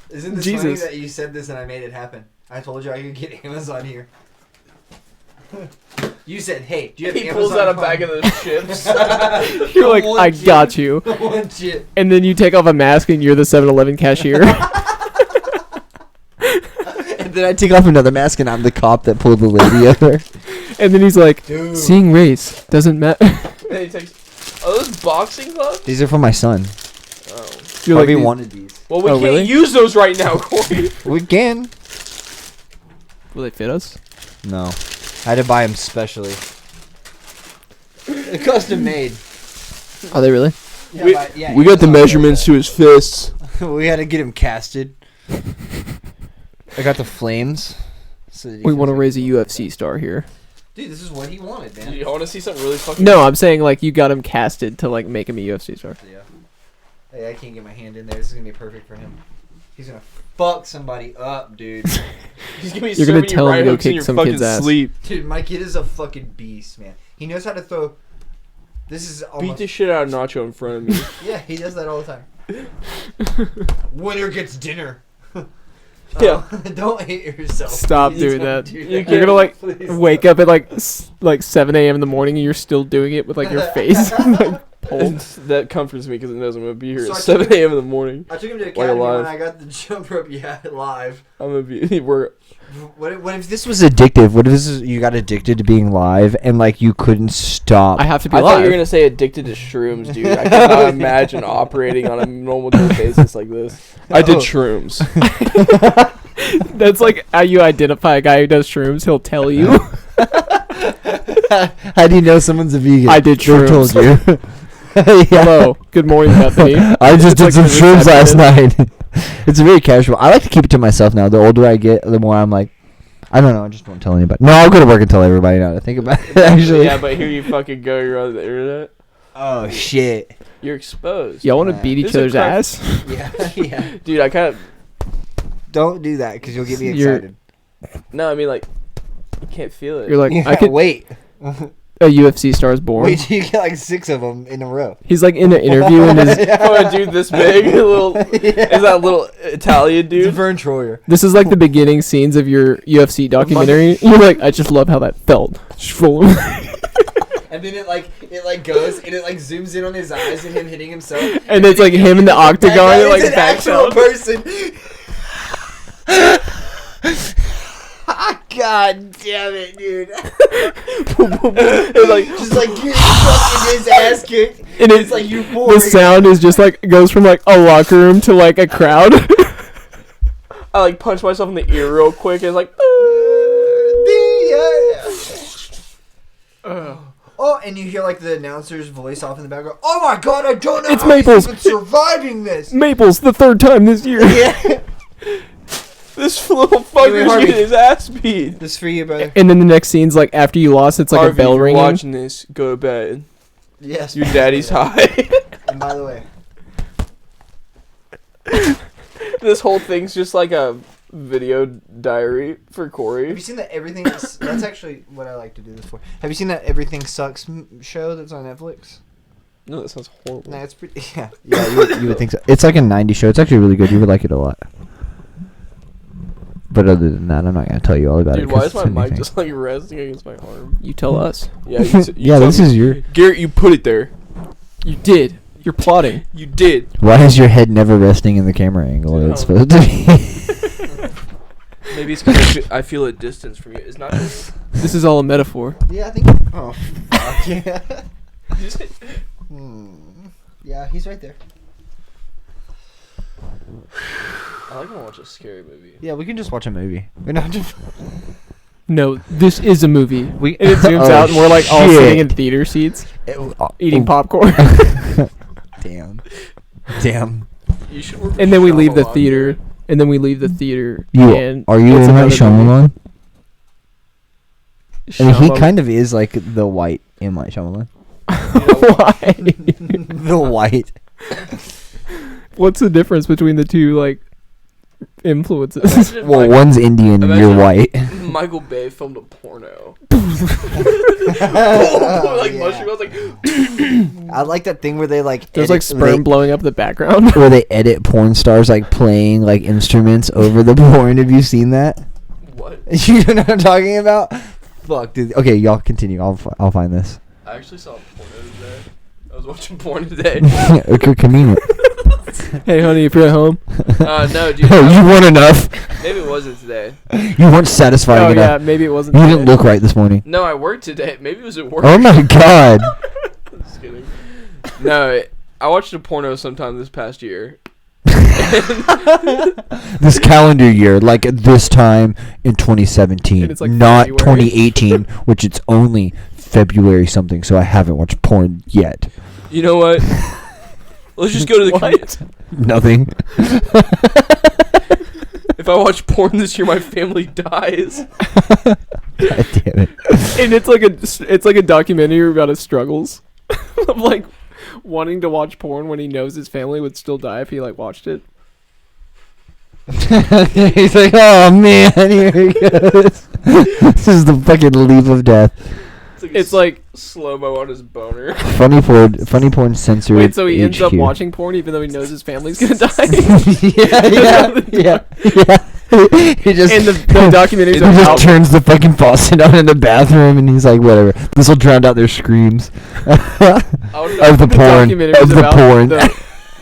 Isn't this Jesus. funny that you said this and I made it happen? I told you I could get Amazon here. You said, hey, do you have He Amazon pulls out a Prime? bag of those chips. You're like, One I chip. got you. One chip. And then you take off a mask and you're the 7-Eleven cashier. And then I take off another mask and I'm the cop that pulled the lady over. And then he's like, Dude. seeing race doesn't matter. And he takes. Are those boxing gloves? These are for my son. Oh. You're like, Probably wanted these. Well, we Oh, can't really? use those right now, Corey. We can. will they fit us? No. I had to buy them specially. They're custom made. Are they really? We got the measurements to his fists. We had to get him casted. I got the flames. So that he We can- want to raise a UFC star here. Dude, this is what he wanted, man. Dude, I want to see something really fucking. No, I'm saying like you got him casted to like make him a UFC star. Yeah. Hey, I can't get my hand in there. This is gonna be perfect for him. He's gonna fuck somebody up, dude. He's gonna be You're gonna tell him to go in kick your some fucking kid's ass. sleep. Dude, my kid is a fucking beast, man. He knows how to throw. This is Beat almost. the shit out of Nacho in front of me. Yeah, he does that all the time. Winner gets dinner. Yeah. Don't hate yourself. Stop Please doing don't that. do You're You're gonna like Please wake up at like 7 a.m. in the morning and you're still doing it with like your face like pulled. That comforts me because it knows I'm gonna be here So at I 7 took him- a.m. in the morning. I took him to While you're academy when live. I got the jump rope. Yeah, live. I'm gonna be. We're. What if this was addictive? What if this is you got addicted to being live and like you couldn't stop? I have to be I thought you were live. gonna say addicted to shrooms, dude. I cannot imagine operating on a normal day basis like this. I did Oh. shrooms. That's like how you identify a guy who does shrooms. He'll tell you. How do you know someone's a vegan? I did They shrooms. told you. Yeah. Hello. Good morning, Bethany. I just It's did like some the shrooms last reception. night. It's very casual. I like to keep it to myself now. The older I get, the more I'm like, I don't know. I just won't tell anybody. No, I'll go to work and tell everybody now that I think about it. Actually. Yeah, but here you fucking go. You're on the internet. Oh shit. You're exposed. Y'all want to Yeah. beat This each is a other's crack- ass? Yeah. Yeah. Dude, I kind of. Don't do that because you'll get me You're- excited. No, I mean like, you can't feel it. You're like, Yeah, I could. wait. A UFC star is born. Wait till you get like 6 of them in a row. He's like in an interview and his. Oh, a dude this big, little is that little Italian It's dude? Vern Troyer. This is like the beginning scenes of your UFC documentary. You're like, I just love how that felt. Just full of- And then it goes and it like zooms in on his eyes and him hitting himself. And it's like him in the octagon. It like it's an backs actual out. person. God damn it, dude! It's like Just like getting fucking his ass kicked. And It's like you the sound is just like goes from like a locker room to like a crowd. I like punch myself in the ear real quick. And it's like. Oh, and you hear like the announcer's voice off in the background. Oh my god, I don't know It's how Maples. he's even surviving this. Maples, the third time this year. Yeah. This little Wait, fucker's Harvey. getting his ass beat. This for you, brother. And then the next scene's like after you lost, it's like Harvey, a bell if you're ringing. watching this, go to bed. Yes. Your daddy's high. And by the way, This whole thing's just like a video diary for have Corey. you seen that Everything? That's actually what I like to do this for. Have you seen that Everything Sucks show that's on Netflix? No, that sounds horrible. Nah, it's pretty. Yeah, you would think so. It's like a '90s show. It's actually really good. You would like it a lot. But other than that, I'm not gonna tell you all about it. Dude, 'cause why is it's my mic anything. just like resting against my arm? You tell us. Yeah, you Yeah, tell this me. is your. Garrett, you put it there. You did. You're plotting. You did. Why is your head never resting in the camera angle that it's supposed to be? Maybe it's because I feel a distance from you. It's not. This is all a metaphor. Yeah, I think. Oh, fuck yeah. Yeah, he's right there. I like to watch a scary movie. Yeah, we can just watch a movie. We're not just. No, this is a movie. We And it zooms Oh, out and we're like all shit. sitting in theater seats eating popcorn. Damn. Damn. You should work. And then we leave the Shyamalan, theater. dude. And then we leave the theater. You and are you it's in another like Shyamalan? movie. I mean, he Shyamalan. kind of is like the white M. Night Shyamalan. Why? The white. What's the difference between the two like influences? Imagine Well, Michael- one's Indian and you're white. Michael Bay filmed a porno. Oh, like yeah. mushroom. I was like, I like that thing where they like There's like edit- sperm blowing up the background. where they edit porn stars like playing like instruments over the porn. Have you seen that? what? You know what I'm talking about? Fuck, dude. Okay, y'all continue. I'll find this. I actually saw a porno today. I was watching porn today. Okay, convenient. Hey, honey, if you're at home. No, dude. You weren't enough. Maybe it wasn't today. You weren't satisfying Oh enough. yeah, maybe it wasn't. You today. didn't look right this morning. No, I worked today. Maybe it was at work. Oh my god. Just kidding. No, I watched a porno sometime this past year. This calendar year, like at this time in 2017, And it's like not February. 2018, which it's only February something, so I haven't watched porn yet. You know what? Let's just go to the Nothing. If I watch porn this year, my family dies. God damn it. And it's like a documentary about his struggles of like wanting to watch porn when he knows his family would still die if he like watched it. He's like, oh man, here he goes. This is the fucking leap of death. It's like slow mo on his boner. Funny porn censored. wait, so he ends up HQ. watching porn even though he knows his family's gonna die. yeah. He just And the documentary's he just about turns the fucking faucet on in the bathroom, and he's like, whatever. This will drown out their screams of the porn. documentary's Of the about porn.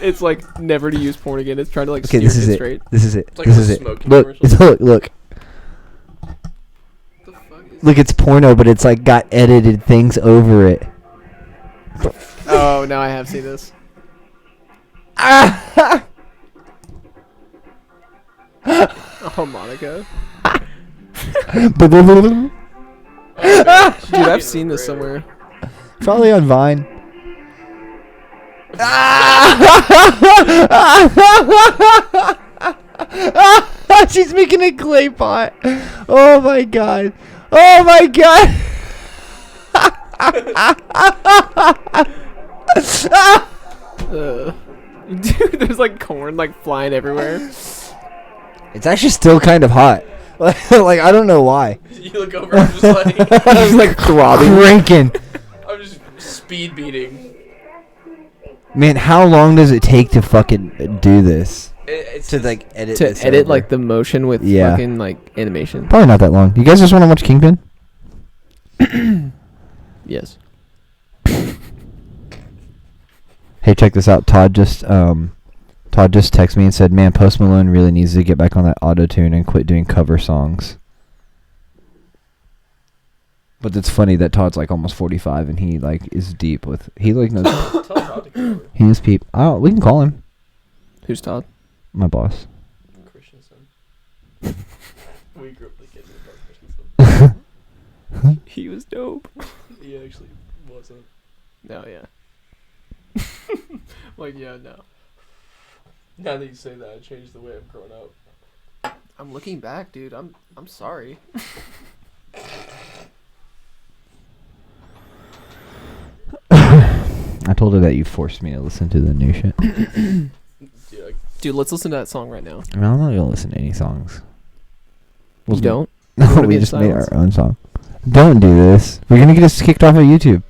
it's like never to use porn again. It's trying to like Okay, steer this is it it. straight. This is it. It's like This a is it. smoking Look, commercial. look. What the fuck is Look, it's porno, but it's like got edited things over it. Oh, now I have seen this. Oh, Monica. Probably Dude, I've seen this somewhere. on Vine. She's making a clay pot. Oh my god. Oh my god. Dude, there's like corn like flying everywhere. It's actually still kind of hot. Like I don't know why. You look over, I'm just like, I was like throbbing, cranking. I'm just speed beating. Man, how long does it take to fucking do this? It's To like edit To this edit over? like the motion with Yeah. fucking like animation. Probably not that long. You guys just want to watch Kingpin? Yes. Hey, check this out. Todd just texted me and said, "Man, Post Malone really needs to get back on that auto tune and quit doing cover songs." But it's funny that Todd's like almost 45 and he like is deep with he like knows Tell Todd to come over. he knows peep. Oh, we can call him. Who's Todd? My boss. Christensen. We grew up together about Christensen. He was dope. He actually wasn't. No, yeah. Like, yeah, no. Now that you say that, I changed the way I've grown up. I'm looking back, dude. I'm sorry. I told her that you forced me to listen to the new shit. Dude, Dude, let's listen to that song right now. I mean, I'm not gonna listen to any songs. You don't? No, wanna be we in just made silence? our own song. Don't do this. We're gonna get us kicked off of YouTube,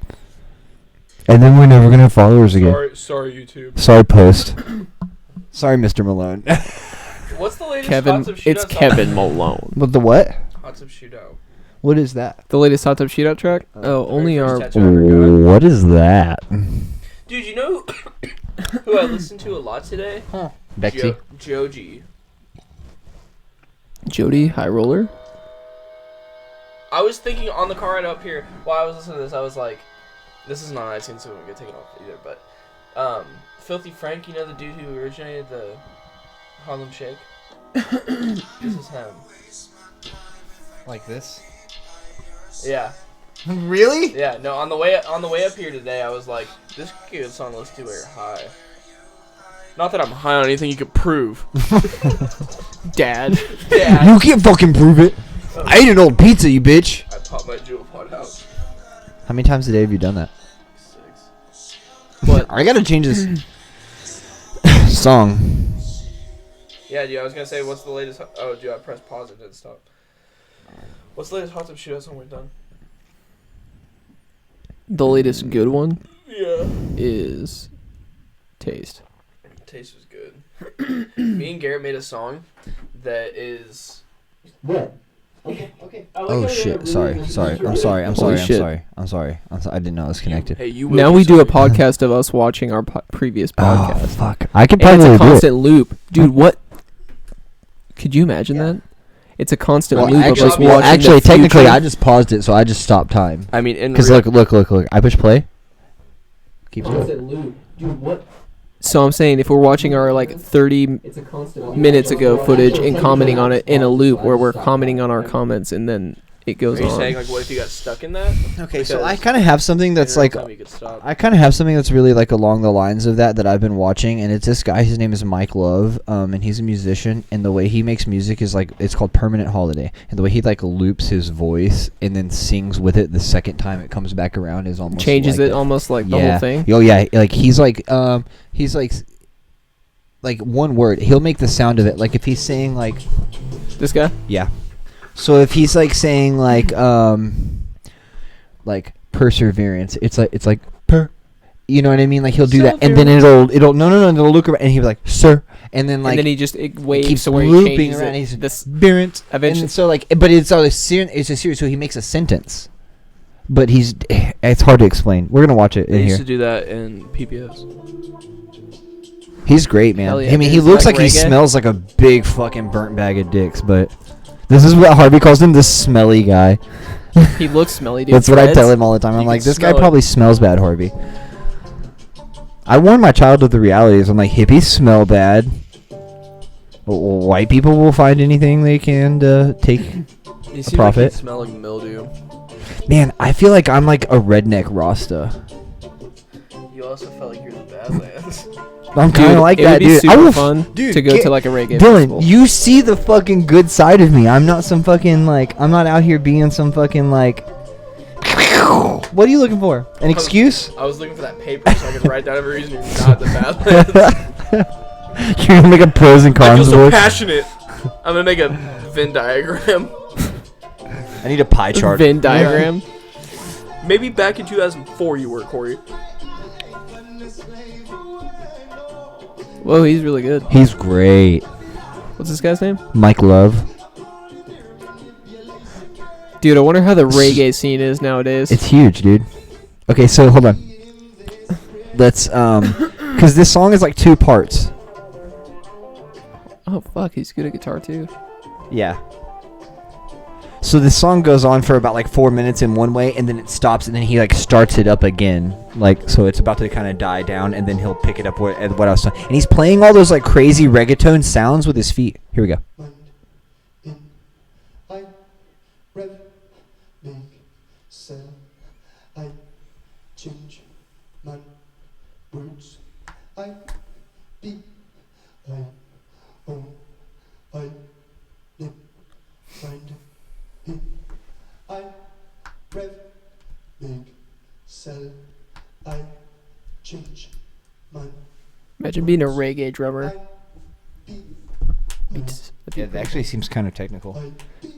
and then we're never gonna have followers again. sorry, YouTube. Sorry, Post. Sorry, Mr. Malone. What's the latest Kevin, Hot Tub Shootout it's song? Kevin Malone. What the what? Hot Tub Shootout. What is that? The latest Hot Tub Shootout track? Oh, only Very our... first tattoo I ever got. What is that? Dude, you know who I listened to a lot today? Bexy. Joji. Jody High Roller? I was thinking on the car ride up here, while I was listening to this, I was like, this is not iTunes, so we won't get taken off either, but, Filthy Frank, you know the dude who originated the Harlem Shake? This is him. Like this? Yeah. Really? Yeah, no, on the way up here today, I was like, this could be a good song to listen to while you're high. Not that I'm high on anything you could prove. Dad. Yeah. You can't fucking prove it. I ate an old pizza, you bitch. I popped my jewel pod out. How many times a day have you done that? 6. What? I gotta change this song. Yeah, dude, I was gonna say, what's the latest... Oh, dude, I pressed pause and didn't stop. What's the latest Hot Tub Shootout song we've done? The latest good one Yeah. is Taste. Taste was good. Me and Garrett made a song that is... What? Okay. Oh shit! Sorry. I'm sorry. Holy shit. I didn't know it was connected. Hey, you will Now be we do a sorry. podcast of us watching our previous Oh podcast. fuck! I could And it's probably a do it. constant loop. Dude, what? Could you imagine that? It's a constant Well, loop actually- of us well, watching actually, the technically, future. I just paused it, so I just stopped time. I mean, in Because real- look. I push play. Keep going. Constant loop. Dude, what? So I'm saying if we're watching our like 30 It's a constant. minutes ago footage and commenting on it in a loop where we're commenting on our comments and then it goes Are you on. saying like, what if you got stuck in that? Okay, so I Because kind of have something that's in real like time you could stop. I kind of have something that's really like along the lines of that I've been watching, and it's this guy. His name is Mike Love, and he's a musician. And the way he makes music is like it's called Permanent Holiday, and the way he like loops his voice and then sings with it the second time it comes back around is almost Changes like it almost like the whole thing. Oh yeah, like he's like one word. He'll make the sound of it. Like if he's saying like This guy. yeah. So if he's like saying like perseverance, it's like per, you know what I mean? Like he'll do that, and then it'll it'll look around, and he'll be like sir, and then like And then he just waves keeps to where he looping changes around. it. And he's This perseverance, eventually- and so like, but it's all a it's a series. So he makes a sentence, but it's hard to explain. We're gonna watch it They in used here. to do that in PPS. He's great, man. Hell yeah, I mean, dude. he looks Like like he reggae? smells like a big fucking burnt bag of dicks, but this is what Harvey calls him, the smelly guy. He looks smelly, dude. That's what I Threads. tell him all the time. I'm You like, can this guy smell it. probably smells bad, Harvey. I warn my child of the realities. I'm like, hippies smell bad. White people will find anything they can to take. You seem profit. like you smell like mildew. Man, I feel like I'm like a redneck Rasta. You also felt like you're the Badlands. I'm Dude, kind of like it that, would be dude. super I will fun dude, to go get- to like a reggae Dylan, festival. you see the fucking good side of me. I'm not some fucking like. I'm not out here being some fucking like. What are you looking for? An excuse? I was looking for that paper so I could write down every reason you're not the Badlands. You're gonna make a pros and I feel cons so list. passionate. I'm gonna make a Venn diagram. I need a pie chart. Venn diagram. Maybe back in 2004 you were, Corey. Whoa, he's really good. He's great. What's this guy's name? Mike Love. Dude, I wonder how the reggae scene is nowadays. It's huge, dude. Okay, so hold on. Let's because this song is like 2 parts. Oh fuck, he's good at guitar too. Yeah. So this song goes on for about like 4 minutes in one way, and then it stops, and then he like starts it up again. Like, so it's about to kind of die down, and then he'll pick it up at what I was talking. And he's playing all those like crazy reggaeton sounds with his feet. Here we go. Mind in I rev make sell I change man words I be I own I nip find in I rev make sell I change man Imagine being a reggae drummer. I be Beats- Yeah, that actually seems kind of technical. I be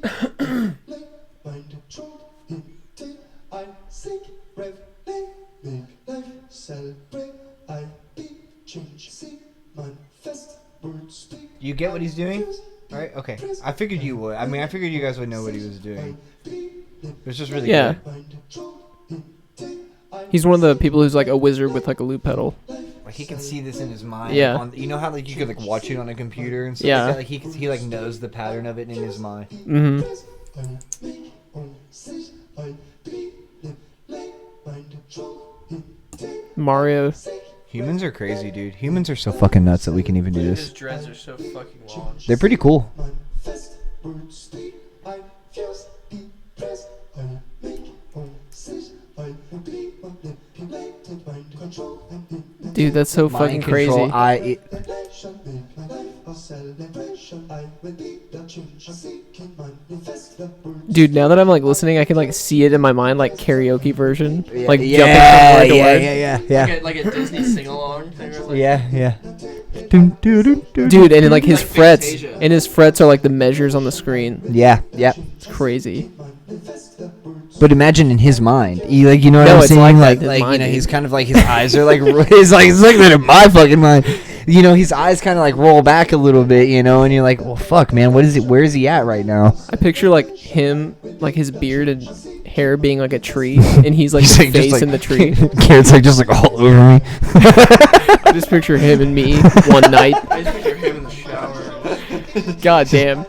lay mind trod in day I sing rev lay make life celebrate I be change see manifest words speak. You get what he's doing? All right. Okay. I figured you would. I mean, I figured you guys would know what he was doing. It's just really Yeah. good. Mind trod in day I He's one of the people who's like a wizard with like a loop pedal. Like he can see this in his mind. Yeah. You know how like you could like watch it on a computer and stuff Yeah. like that. Like he like knows the pattern of it in his mind. Mm-hmm. I make on sit I be lay mind trod in day Mario. Humans are crazy, dude. Humans are so fucking nuts that we can even do His this. dreads are so fucking long. They're pretty cool. manifest words speak I fuse be press I make on sit I be manipulated mind control and Dude, that's so fucking Mind control. crazy. celebration make my life a celebration I will be the change I seek in manifest the words Dude, now that I'm like listening, I can like see it in my mind, like karaoke version, like yeah, jumping from word to word. yeah. Like a Disney sing-along thing. Or like, Yeah. Dude, and then like his Like frets, Fantasia. and his frets are like the measures on the screen. Yeah. It's crazy. manifest the words But imagine in his mind, you like, you know what No, I'm it's saying? like that Like, in his like you mind, know, dude. he's kind of like his eyes are like, it's like that in my fucking mind. You know, his eyes kind of like roll back a little bit, you know, and you're like, well, fuck, man, what is it? Where is he at right now? I picture like him, like his beard and hair being like a tree, and he's like the face in the tree. Garrett's like just like all over me. I just picture him and me one night. I just picture him in the shower. God damn.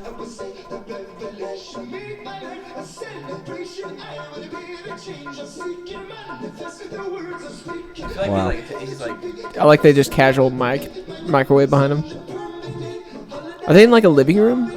I feel like Wow. he's like I like they just casual microwave behind him. Are they in like a living room?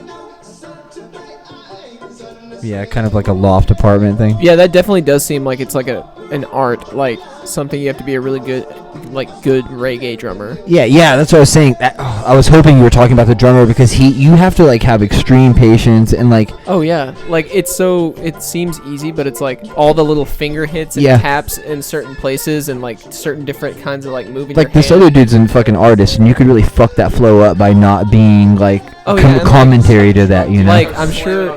Yeah, kind of like a loft apartment thing. Yeah, that definitely does seem like it's like an art, like something you have to be a really good reggae drummer. Yeah, that's what I was saying. I was hoping you were talking about the drummer because you have to like have extreme patience and like. Oh yeah, like it seems easy, but it's like all the little finger hits and taps in certain places and like certain different kinds of like moving. Like this other dude's a fucking artist, and you could really fuck that flow up by not being like commentary to that, you know. Like I'm sure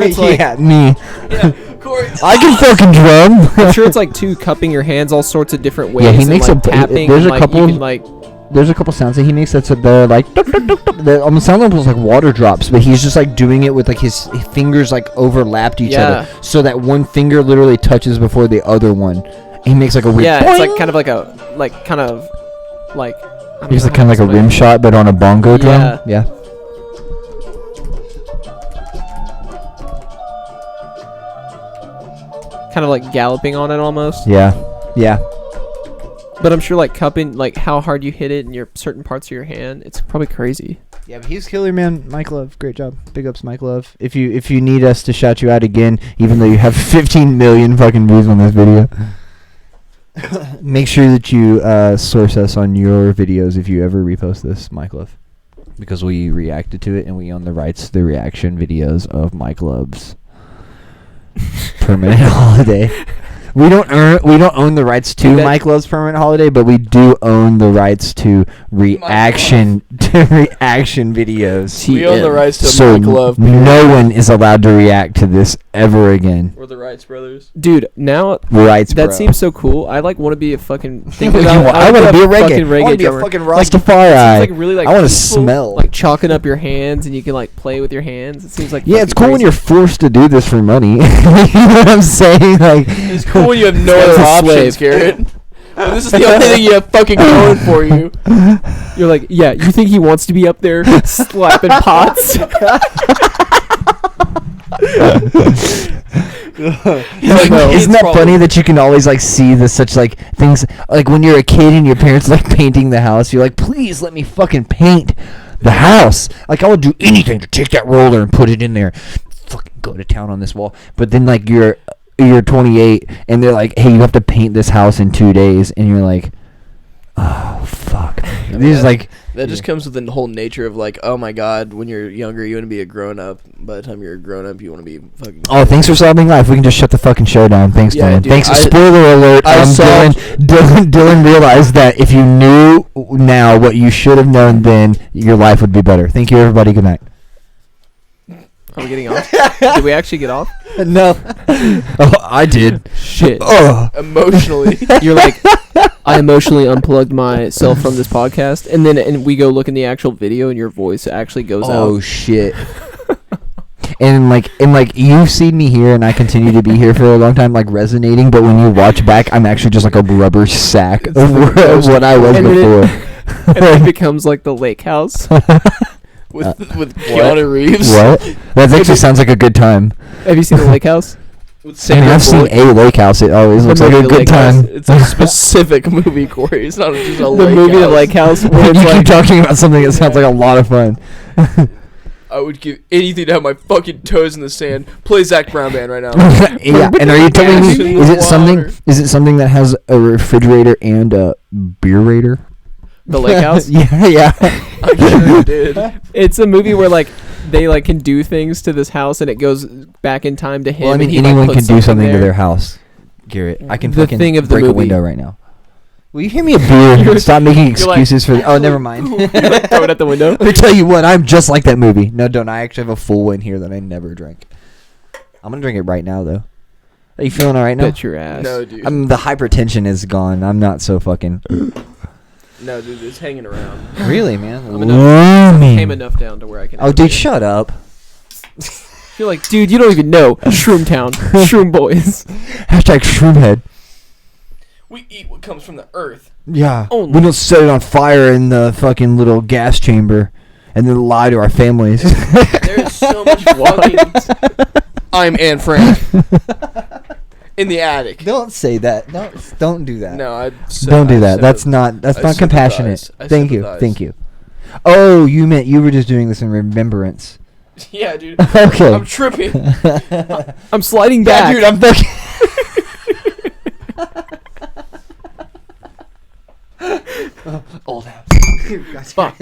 it's like me. Yeah, Corey. I can fucking drum. I'm sure it's like cupping your hands all sorts of different ways. Yeah, he makes and, like, tapping. There's and, a like, couple. you can, like, there's a couple sounds that he makes that's they're like they almost sound almost like water drops, but he's just like doing it with like his fingers like overlapped each other, so that one finger literally touches before the other one. He makes like a weird. Yeah, it's like kind of like a kind of like. He's like kind of like a rim shot, but on a bongo drum. Yeah. Kind of like galloping on it almost. Yeah. But I'm sure like cupping, like how hard you hit it in your certain parts of your hand, it's probably crazy. Yeah, but he's killer, man. Mike Love, great job. Big ups, Mike Love. If you need us to shout you out again, even though you have 15 million fucking views on this video, make sure that you source us on your videos if you ever repost this, Mike Love, because we reacted to it and we own the rights to the reaction videos of Mike Love's permanent holiday. We don't own the rights to Mike Love's permanent holiday, but we do own the rights to reaction videos. We own the rights to so Mike Love. No one is allowed to react to this ever again. We're the Wrights brothers. Dude, now Rights, that bro. seems so cool. I like want to be a fucking. I want to be a reggae. I want to be a drummer. fucking Like, Rastafari. like really like I want to peaceful, smell. like chalking up your hands and you can like play with your hands. It seems like Yeah, it's fucking cool when you're crazy. forced to do this for money. You know what I'm saying? Like, It's cool when you have no As other a options, slave. Garrett. But this is the only thing you have fucking going for you. You're like, yeah, you think he wants to be up there slapping pots? Isn't that funny that you can always like see the such like things like when you're a kid and your parents like painting the house, you're like, please let me fucking paint the house. Like I would do anything to take that roller and put it in there, fucking go to town on this wall. But then like you're 28 and they're like, hey, you have to paint this house in 2 days, and you're like, oh fuck. These like That just comes with the whole nature of like, oh my god, when you're younger you want to be a grown up. By the time you're a grown up, you want to be fucking. Oh, thanks for solving life. We can just shut the fucking show down. Thanks, Yeah, Dylan. dude, Thanks. Spoiler alert. Dylan realized that if you knew now what you should have known then, your life would be better. Thank you, everybody. Good night. Are we getting off? Did we actually get off? No. Oh, I did. Shit. Oh. Emotionally. You're like, I emotionally unplugged myself from this podcast, and then we go look in the actual video, and your voice actually goes Oh out. shit. And like you've seen me here, and I continue to be here for a long time, like resonating. But when you watch back, I'm actually just like a rubber sack of what I was And then before. And then it becomes like the lake house. with Keanu Reeves. What? That actually sounds like a good time. Have you seen the lake house? With I mean, Sandra I've seen Bullock. a lake house. It always looks like a movie The good Lake House. time. It's a specific movie, Corey. It's not just a The lake movie house. The Lake House. Where You it's keep like, talking about something that sounds like a lot of fun. I would give anything to have my fucking toes in the sand. Play Zach Brown Band right now. Yeah, and are you telling Gas me in the water. is it something that has a refrigerator and a beer raider? The Lake House. Yeah. I'm sure it did. It's a movie where like they like can do things to this house, and it goes back in time to him. Well, I mean, and he, like, anyone puts can do something to there. their house. Garrett, I can The fucking thing of the break a movie. window right now. Will you hear me a beer? Stop making excuses for. Oh, never mind. Throw it out the window. Let me tell you what. I'm just like that movie. No, don't. I actually have a full one here that I never drank. I'm gonna drink it right now, though. Are you feeling all right now? Bet your ass. No, dude. The hypertension is gone. I'm not so fucking. No, dude. It's hanging around. Really, man. Came enough down to where I can. Oh, dude, shut up. You're like, dude, you don't even know Shroom Town, Shroom Boys. Hashtag Shroomhead. We eat what comes from the earth. Yeah. Only. We don't set it on fire in the fucking little gas chamber and then lie to our families. There's so much fucking. I'm Anne Frank. In the attic. Don't say that. Don't do that. No, Don't do that. That's not I compassionate. sympathize. I Thank you. sympathize. Thank you. Oh, you meant you were just doing this in remembrance. Yeah, dude. Okay. I'm tripping. I'm sliding Yeah, back. dude, I'm fucking. Old habits. Fuck.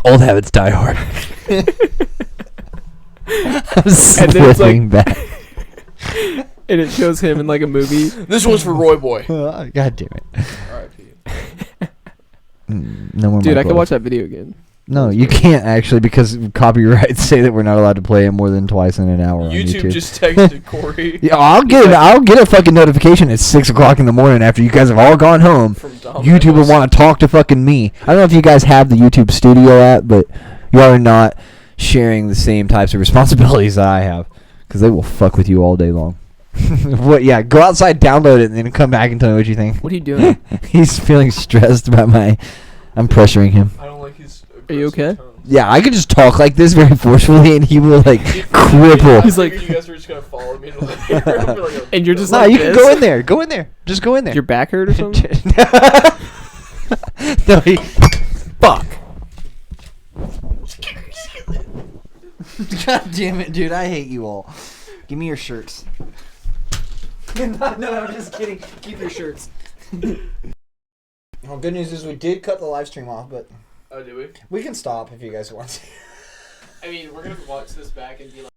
Old habits die hard. I'm then it's slipping back. And it shows him in like a movie. This one's for Roy Boy. God damn it. R.I.P. No more. Dude, I Michael. can watch that video again. No, you can't actually because copyrights say that we're not allowed to play it more than twice in an hour on YouTube YouTube. just texted Corey Yeah, I'll get a fucking notification at 6:00 in the morning after you guys have all gone home. from YouTube will want to talk to fucking me. I don't know if you guys have the YouTube Studio app, but y'all are not sharing the same types of responsibilities that I have because they will fuck with you all day long. What? Yeah, go outside, download it, and then come back and tell me what you think. What are you doing? He's feeling stressed about I'm pressuring him. I don't like his. Are you aggressive okay? tones. Yeah, I could just talk like this very forcefully, and he will like cripple. He's like- you guys were just gonna follow me. And, And you're just No, like you can this? go in there. Go in there. Just go in there. Your back hurt or something? No, he. Fuck. God damn it, dude! I hate you all. Give me your shirts. No, I'm just kidding. Keep your shirts. Well, good news is we did cut the live stream off, but Oh, did we? we can stop if you guys want to. I mean, we're gonna watch this back and be like.